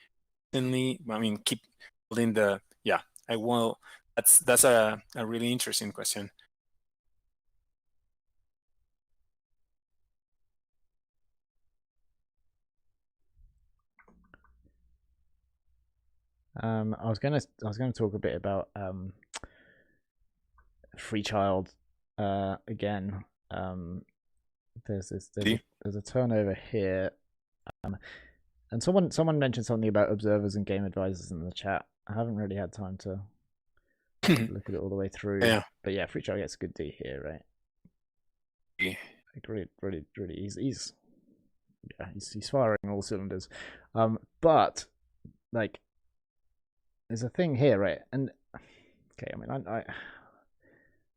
keep building the I will. That's a really interesting question. I was gonna talk a bit about Free Child again. There's a turnover here, and someone mentioned something about observers and game advisors in the chat. I haven't really had time to look at it all the way through. Yeah. But yeah, Free Child gets a good D here, right? Yeah. Like really, he's firing all cylinders. But like, there's a thing here, right? And okay, I mean,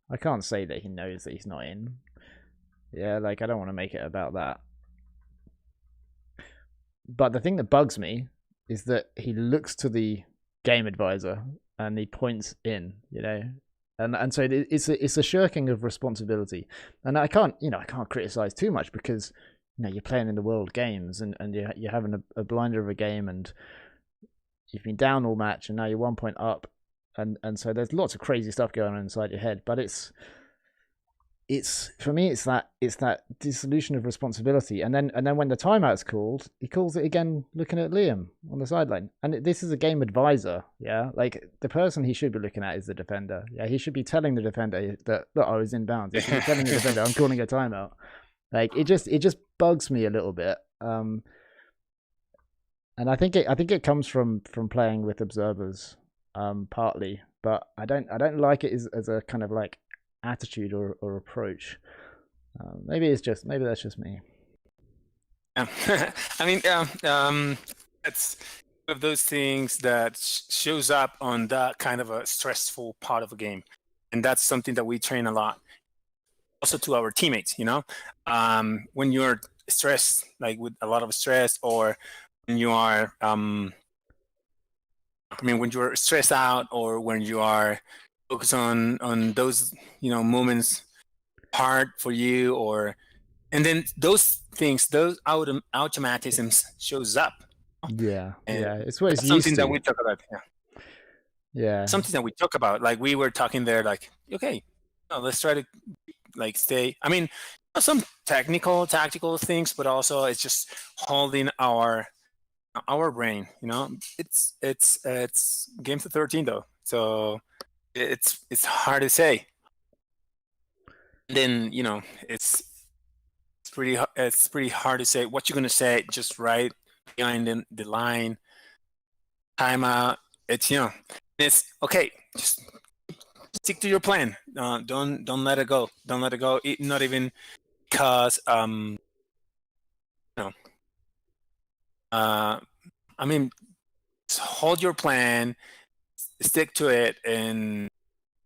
I can't say that he knows that he's not in. Yeah, like I don't want to make it about that. But the thing that bugs me is that he looks to the game advisor and he points in, you know, and so it's a shirking of responsibility. And I can't criticize too much because you're playing in the World Games and you're having a blinder of a game and you've been down all match and now you're 1 point up, and so there's lots of crazy stuff going on inside your head. But it's for me it's that dissolution of responsibility, and then when the timeout's called, he calls it again looking at Liam on the sideline. And this is a game advisor, yeah, like the person he should be looking at is the defender. Yeah, he should be telling the defender that I was in bounds. He should be telling the defender I'm calling a timeout. Like it just bugs me a little bit. And I think it comes from playing with observers, partly, but I don't like it as a kind of like attitude or approach. Maybe that's just me. I mean, it's one of those things that shows up on that kind of a stressful part of a game, and that's something that we train a lot. Also to our teammates, when you're stressed, like with a lot of stress, or when you are, when you're stressed out, or when you are focused on those, moments hard for you, and then those things, those automatisms shows up. Yeah, it's what it's something used to. that we talk about. Yeah, something that we talk about. Like we were talking there, like, okay, let's try to like stay. I mean, some tactical things, but also it's just holding our brain. It's game to 13 though, so it's hard to say. And then it's pretty hard to say what you're gonna say just right behind the line. Timeout. It's okay. Just stick to your plan. Don't let it go. Don't let it go. Not even because hold your plan, stick to it, and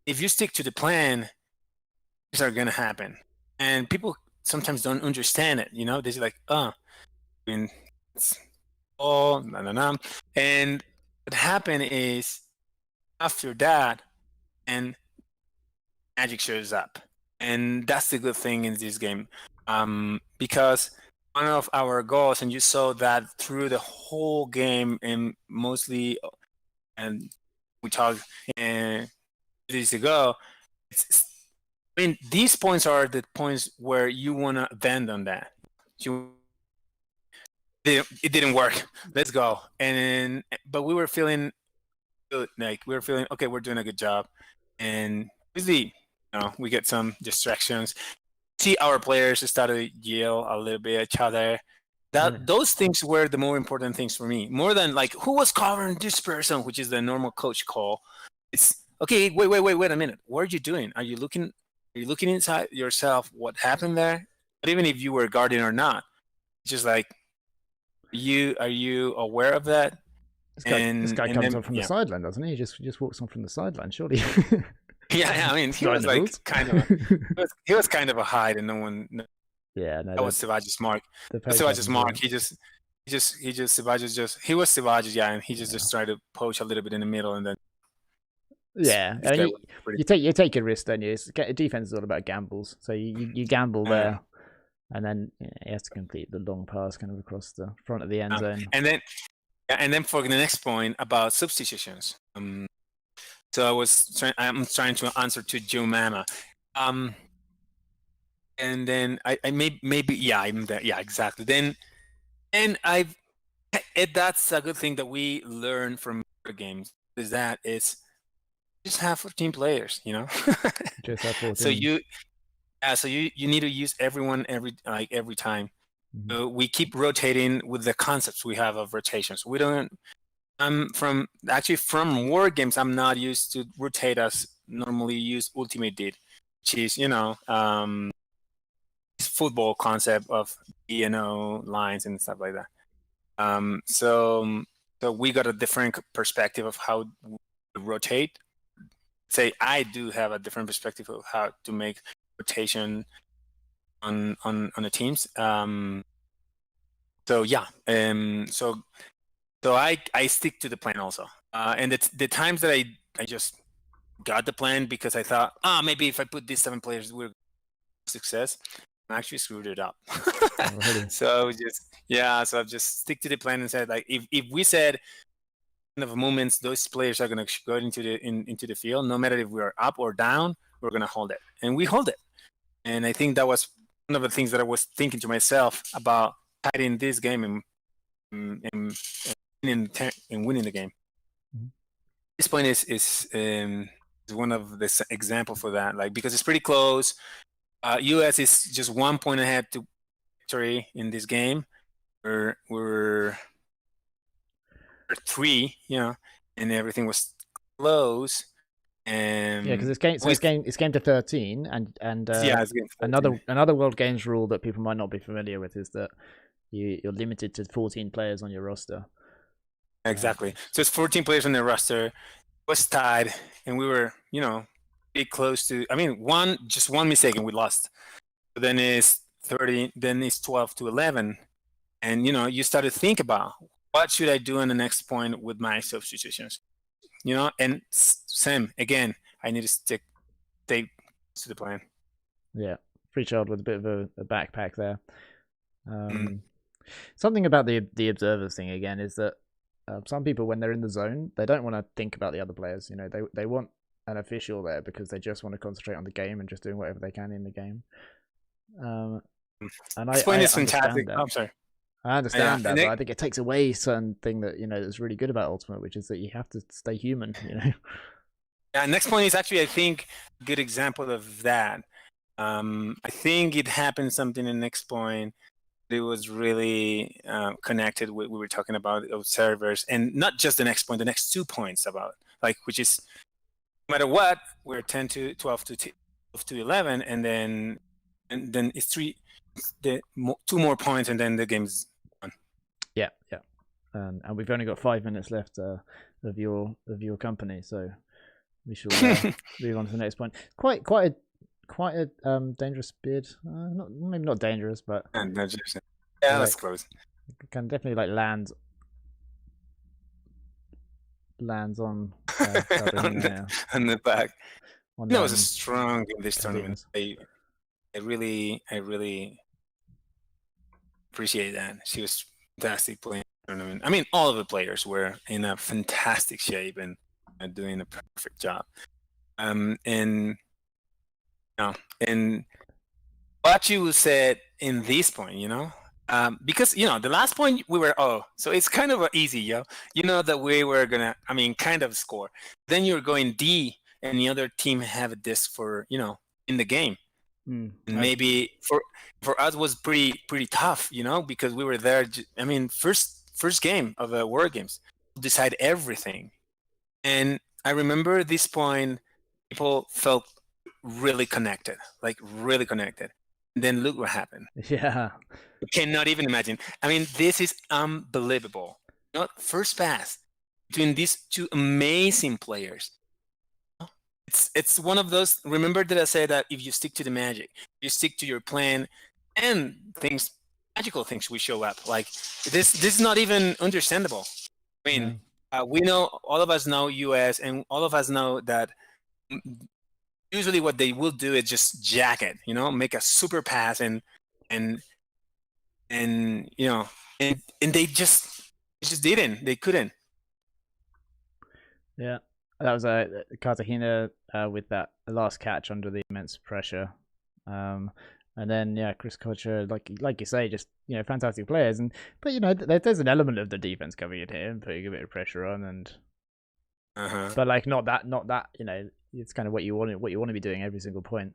if you stick to the plan, things are gonna happen. And people sometimes don't understand it. They're like, it's all no. And what happened is after that, and magic shows up, and that's the good thing in this game, because one of our goals, and you saw that through the whole game, and mostly, and we talked days ago. These points are the points where you want to vent on that. It didn't work. Let's go. But we were feeling good. Like we were feeling okay. We're doing a good job, and obviously, we get some distractions. See, our players started to yell a little bit at each other. Those things were the more important things for me, more than like who was covering this person, which is the normal coach call. It's okay. Wait a minute. What are you doing? Are you looking inside yourself? What happened there? But even if you were guarding or not, it's just like are you aware of that? This guy comes on from the sideline, doesn't he? He just walks on from the sideline, surely. Yeah. I mean, he was like kind of he was kind of a hide, and no one. Yeah, no. That was Ceballos' mark. Ceballos' mark. He was Ceballos, yeah, and he just tried to poach a little bit in the middle, and then. Yeah, I mean, you take a risk, don't you? Defense is all about gambles, so you gamble there, and then he has to complete the long pass kind of across the front of the end zone. And then for the next point about substitutions. So I'm trying to answer to Joe Mama. And then I maybe yeah, I'm there. Yeah, exactly. Then that's a good thing that we learn from games is that it's just have 14 players, you know. Just have 14. So you need to use everyone every time. Mhm. So we keep rotating with the concepts we have of rotations. We don't. From war games, I'm not used to rotate as normally used Ultimate did, which is football concept of lines and stuff like that. So we got a different perspective of how to rotate. Say I do have a different perspective of how to make rotation on the teams. So yeah, so I stick to the plan also. And it's the times that I just got the plan because I thought, maybe if I put these 7 players, we're success. I actually screwed it up. Already. So I've just stick to the plan and said, like, if we said of moments those players are going to go into the field, no matter if we're up or down, we're going to hold it, and we hold it. And I think that was one of the things that I was thinking to myself about fighting this game and winning the game. Mm-hmm. This point is one of the example for that, like, because it's pretty close. US is just 1 point ahead to victory in this game. We're 3, and everything was close. And yeah, because it's game to 13, and it's game 13. another World Games rule that people might not be familiar with is that you're limited to 14 players on your roster. Exactly. So it's 14 players on the roster. It was tied, and we were, pretty close to. I mean, one mistake and we lost. But then it's 30. Then it's 12-11, and you start to think about what should I do on the next point with my substitutions. And same again. I need to stay to the plan. Yeah, free child with a bit of a backpack there. Something about the observers thing again is that some people, when they're in the zone, they don't want to think about the other players. They want an official there because they just want to concentrate on the game and just doing whatever they can in the game. And this point is fantastic. That. I'm sorry. I understand that, but I think it takes away certain thing that that's really good about Ultimate, which is that you have to stay human. Yeah. Next point is actually, I think, a good example of that. I think it happened something in the next point. It was really connected with we were talking about observers, and not just the next point, the next 2 points about which is no matter what, we're 10 to 12 to 11, and then it's 2 more points, and then the game's done. Yeah. And we've only got 5 minutes left of your company, so we shall move on to the next point. Quite a dangerous bid. Maybe not dangerous, but that's close. Can definitely lands on on the back. It was strong in this tournament. I really appreciate that. She was fantastic playing the tournament. I mean, all of the players were in a fantastic shape and doing a perfect job. And what you said in this point, because the last point we were so it's kind of easy, that we were gonna kind of score. Then you're going D, and the other team have a disc for in the game. And maybe for us was pretty tough, because we were there. First game of the War Games, decide everything. And I remember this point, people felt really connected. And then look what happened. Yeah. You cannot even imagine. This is unbelievable. First pass between these 2 amazing players. It's one of those. Remember that I said that if you stick to the magic, you stick to your plan, and magical things will show up. Like this is not even understandable. We know, all of us know US, and all of us know that usually what they will do is just jack it, make a super pass and they just didn't. They couldn't. Yeah, that was Cartagena with that last catch under the immense pressure, and then Chris Kocher, like you say, just fantastic players, but there's an element of the defense coming in here and putting a bit of pressure on, and But like not that, you know, it's kind of what you want to be doing every single point,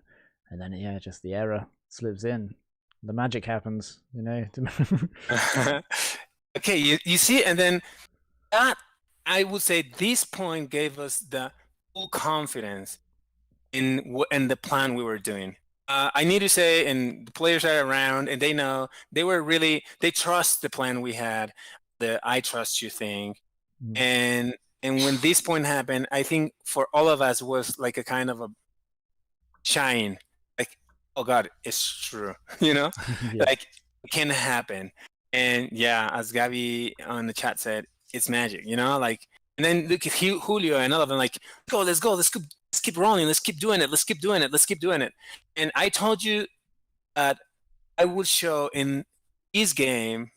and then yeah, just the error slips in, the magic happens, you know. Okay, you see, and then that, I would say this point gave us the full confidence in the plan we were doing. I need to say, and the players are around, and they know they trust the plan we had, the "I trust you" thing, and when this point happened, I think for all of us was like a kind of a shine, like, oh God, it's true, you know, Yeah. like it can happen. And yeah, as Gabby on the chat said, it's magic, you know, like, and then look at Julio and all of them, like, let's go, let's keep rolling, let's keep doing it, let's keep doing it. And I told you that I would show in this game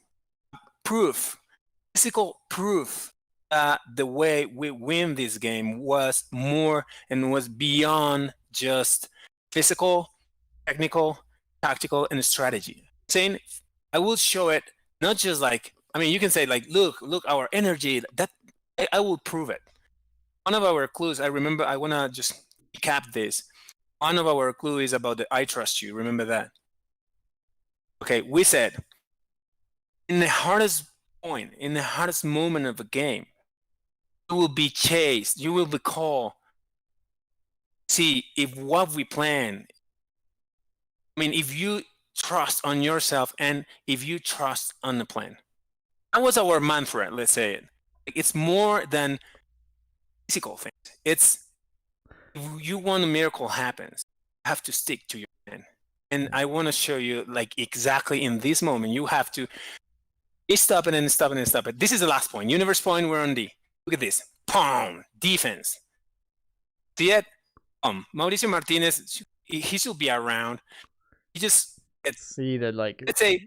physical proof that the way we win this game was more and was beyond just physical, technical, tactical, and strategy. Saying I will show it not just like, I mean, you can say like, look our energy. That I will prove it. One of our clues, I remember, I want to just recap this. One of our clues is about the "I trust you." Remember that? Okay, we said in the hardest point, in the hardest moment of the game, you will be chased, you will be called. See if what we plan, I mean, if you trust on yourself and if you trust on the plan. That was our mantra, let's say it. It's more than physical things. It's, if you want a miracle happens, you have to stick to your plan. And I want to show you, like, exactly in this moment, you have to stop it and stop it and stop it. This is the last point. Universe point, we're on D. Look at this. Pong, defense. See it? Mauricio Martinez, he should be around. He just see that, like, let's say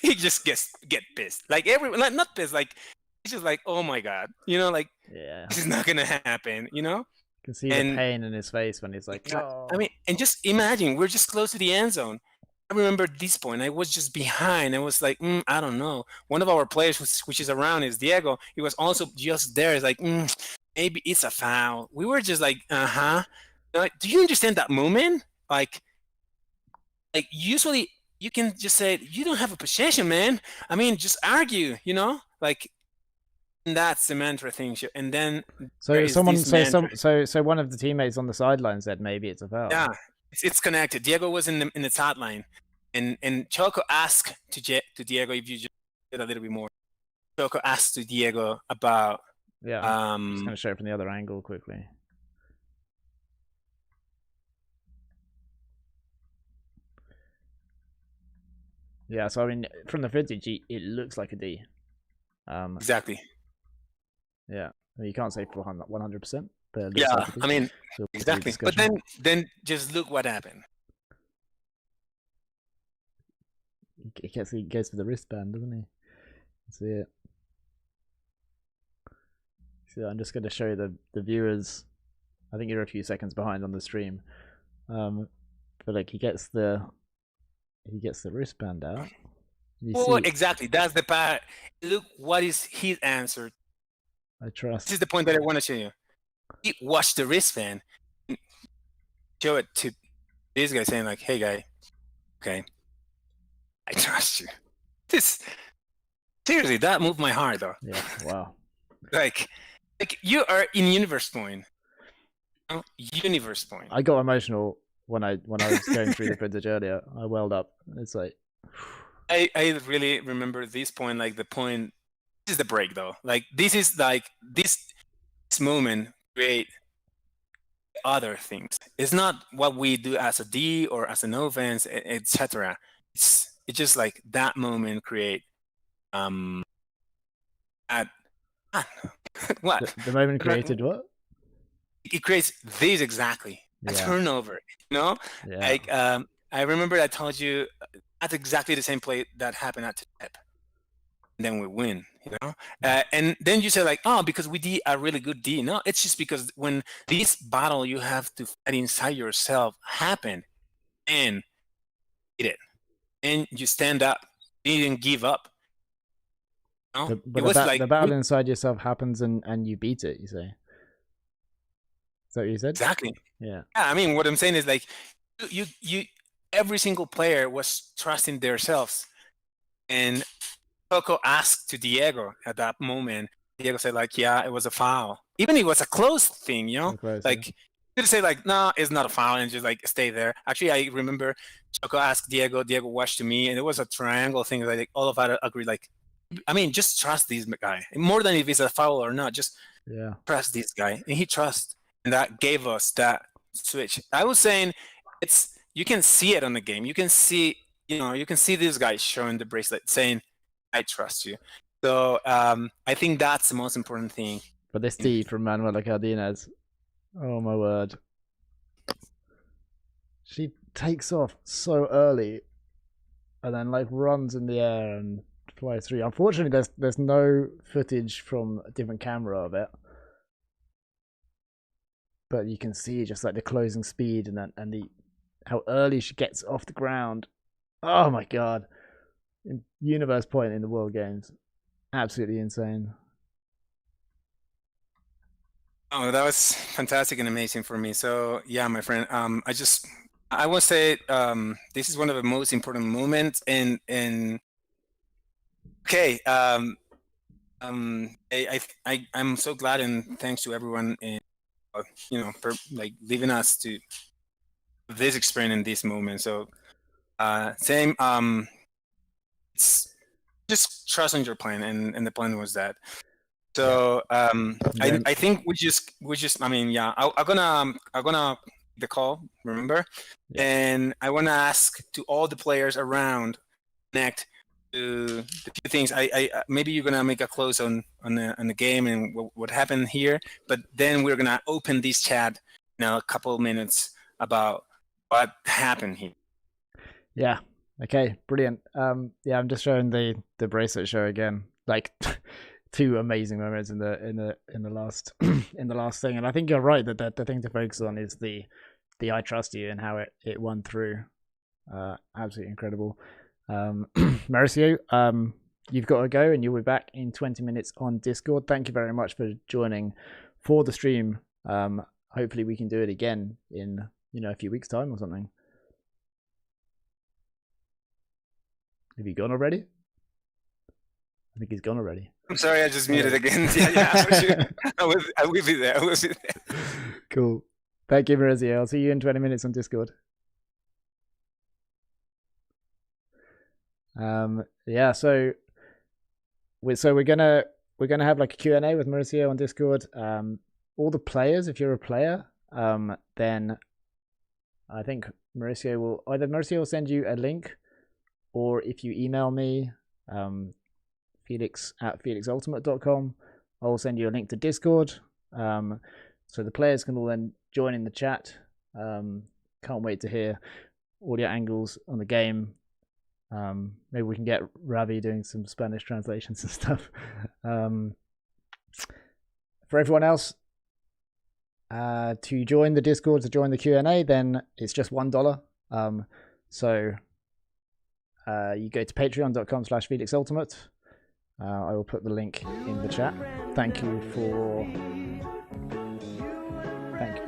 he just get pissed. Like not pissed, like he's just like, oh my God, you know, like, yeah, this is not gonna happen, you know? You can see the pain in his face when he's like, oh. I mean, and just imagine, we're just close to the end zone. I remember this point, I was just behind. I was like, I don't know. One of our players, which is around, is Diego. He was also just there. It's like, maybe it's a foul. We were just like, do you understand that moment? Like usually you can just say, you don't have a possession, man. I mean, just argue, you know, like, and that's the mantra thing. And then so one of the teammates on the sideline said maybe it's a foul. Yeah, it's connected. Diego was in the sideline, and Choco asked to Diego, if you just did a little bit more. Choco asked to Diego about. Yeah, I'm just gonna show it from the other angle quickly. Yeah, so I mean, from the footage, it looks like a D. Exactly. Yeah, I mean, you can't say for 100%, but it looks yeah, like a D. I mean, so exactly. But then just look what happened. He goes for the wristband, doesn't he? See it. So I'm just going to show the viewers. I think you're a few seconds behind on the stream, but like he gets the wristband out. Well, exactly. That's the part. Look, what is his answer? I trust. This is the point that I want to show you. He watched the wristband. Show it to this guy, saying like, "Hey, guy, okay, I trust you." This seriously, that moved my heart, though. Yeah. Wow. like you are in universe point. You know? Universe point. I got emotional when I was going through the footage earlier. I welled up. It's like. I really remember this point, like the point. This is the break, though. Like this is like this moment create other things. It's not what we do as a D or as an offense, etc. It's just like that moment create what the moment created what? It creates this exactly. A turnover, you know? Yeah. Like I remember I told you that's exactly the same play that happened at Tep. Then we win, you know? And then you say like, oh, because we did a really good D. No, it's just because when this battle you have to fight inside yourself happen and eat it. And you stand up, you didn't give up. You know? The battle inside yourself happens and you beat it, you say? that what you said? Exactly. Yeah. Yeah, I mean, what I'm saying is like, you every single player was trusting themselves, and Coco asked to Diego at that moment. Diego said like, yeah, it was a foul. Even if it was a close thing, like you could say like, no, it's not a foul, and just like stay there. Actually, I remember Choco asked Diego. Diego watched to me, and it was a triangle thing. Like all of us agreed. Like, I mean, just trust this guy more than if it's a foul or not. Just trust this guy, and he trusts, and that gave us that switch. I was saying, you can see it on the game. You can see, you can see this guy showing the bracelet, saying, "I trust you." So I think that's the most important thing. But this tee from Manuela Cardenas, oh my word. She takes off so early and then like runs in the air and flies through. Unfortunately, there's no footage from a different camera of it. But you can see just like the closing speed and the how early she gets off the ground. Oh my god. Universe point in the World Games. Absolutely insane. Oh, that was fantastic and amazing for me. So yeah, my friend, I will say this is one of the most important moments, and okay, I'm so glad, and thanks to everyone, and for like leaving us to this experience in this moment. So same, it's just trust in your plan, and the plan was that. So I think we just I mean, yeah, I'm gonna the call, remember, and I want to ask to all the players around connect to the few things. I maybe you're gonna make a close on the game and what happened here, but then we're gonna open this chat in a couple of minutes about what happened here. Yeah. Okay. Brilliant. Yeah, I'm just showing the bracelet show again. Like. Two amazing moments in the last in the last thing, and I think you're right that the thing to focus on is the I trust you and how it won through. Absolutely incredible. Mauricio, you've got to go, and you'll be back in 20 minutes on Discord. Thank you very much for joining for the stream. Hopefully we can do it again in a few weeks' time or something. Have you gone already? I think he's gone already. I'm sorry, I just muted again. Yeah, I will be there. Cool. Thank you, Mauricio. I'll see you in 20 minutes on Discord. Yeah, so we're gonna have like a Q&A with Mauricio on Discord. All the players, if you're a player, then I think Mauricio will send you a link, or if you email me, Felix@felixultimate.com. I will send you a link to Discord, so the players can all then join in the chat. Can't wait to hear all your angles on the game. Maybe we can get Ravi doing some Spanish translations and stuff. For everyone else, to join the Discord, to join the Q&A, then it's just $1. So you go to patreon.com/felixultimate. I will put the link in the chat. Thank you for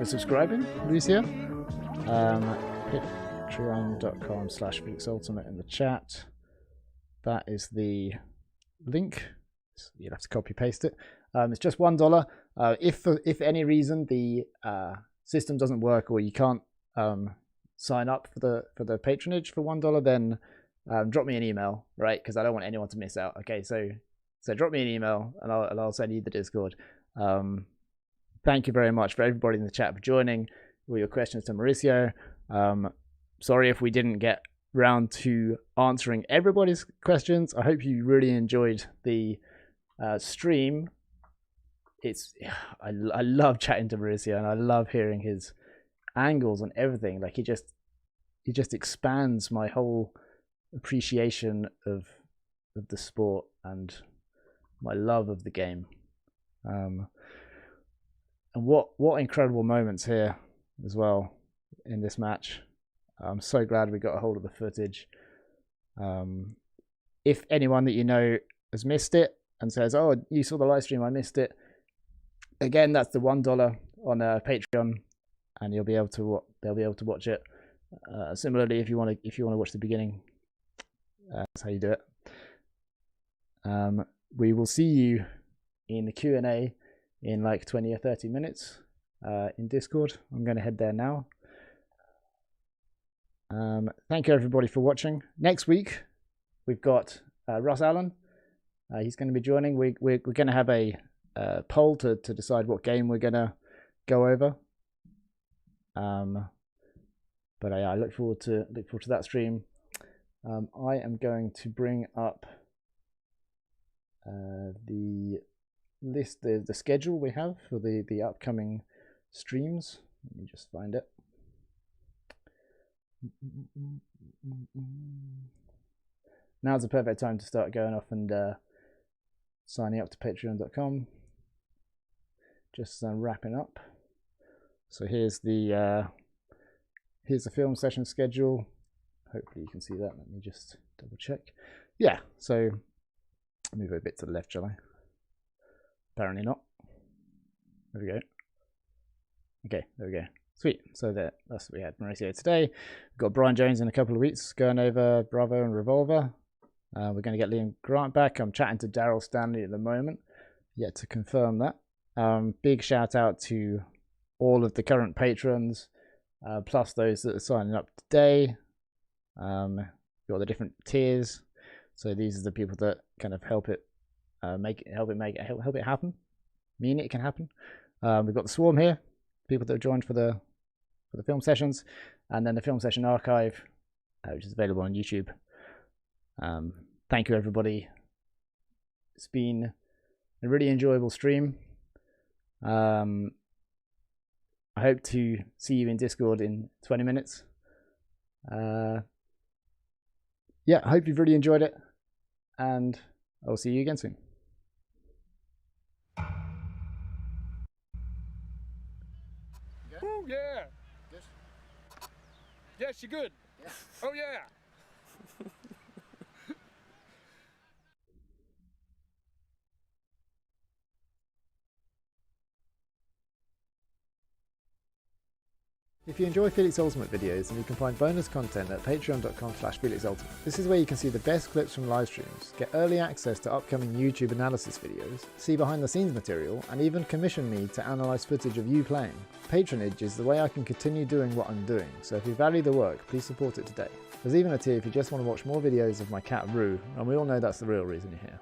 subscribing, Lucia. Patreon.com/felixultimate in the chat. That is the link. You'll have to copy paste it. It's just $1. If for any reason the system doesn't work, or you can't sign up for the patronage for $1, then drop me an email, right? Because I don't want anyone to miss out. Okay, so drop me an email and I'll send you the Discord. Thank you very much for everybody in the chat for joining. All your questions to Mauricio. Sorry if we didn't get round to answering everybody's questions. I hope you really enjoyed the stream. I love chatting to Mauricio, and I love hearing his angles on everything. Like he just expands my whole appreciation of the sport and my love of the game. And what incredible moments here as well in this match. I'm so glad we got a hold of the footage. If anyone that you know has missed it and says, "Oh, you saw the live stream, I missed it," again, that's the $1 on Patreon, and you'll be able to they'll be able to watch it. Similarly, if you want to watch the beginning, that's how you do it. We will see you in the Q&A in like 20 or 30 minutes in Discord. I'm going to head there now. Thank you everybody for watching. Next week we've got Ross Allen. He's going to be joining. We're going to have a poll to decide what game we're going to go over. But I look forward to that stream. I am going to bring up the list, the schedule we have for the upcoming streams. Let me just find it. Now's the perfect time to start going off and signing up to patreon.com. Just wrapping up. So here's the film session schedule. Hopefully you can see that. Let me just double check. Yeah, so I'll move a bit to the left, shall I? Apparently not. There we go. Okay, there we go. Sweet. So that's what we had Mauricio today. We've got Brian Jones in a couple of weeks going over Bravo and Revolver. We're going to get Liam Grant back. I'm chatting to Daryl Stanley at the moment. Yet to confirm that. Big shout out to all of the current patrons, plus those that are signing up today. Got the different tiers. So these are the people that kind of help it happen. Mean it can happen. We've got the Swarm here, people that have joined for the film sessions, and then the film session archive, which is available on YouTube. Thank you everybody. It's been a really enjoyable stream. I hope to see you in Discord in 20 minutes. Yeah, I hope you've really enjoyed it, and I'll see you again soon. Oh yeah. Good. Yes, you're good. Yeah. Oh yeah. If you enjoy Felix Ultimate videos, then you can find bonus content at patreon.com/FelixUltimate. This is where you can see the best clips from live streams, get early access to upcoming YouTube analysis videos, see behind the scenes material, and even commission me to analyse footage of you playing. Patronage is the way I can continue doing what I'm doing, so if you value the work, please support it today. There's even a tier if you just want to watch more videos of my cat Rue, and we all know that's the real reason you're here.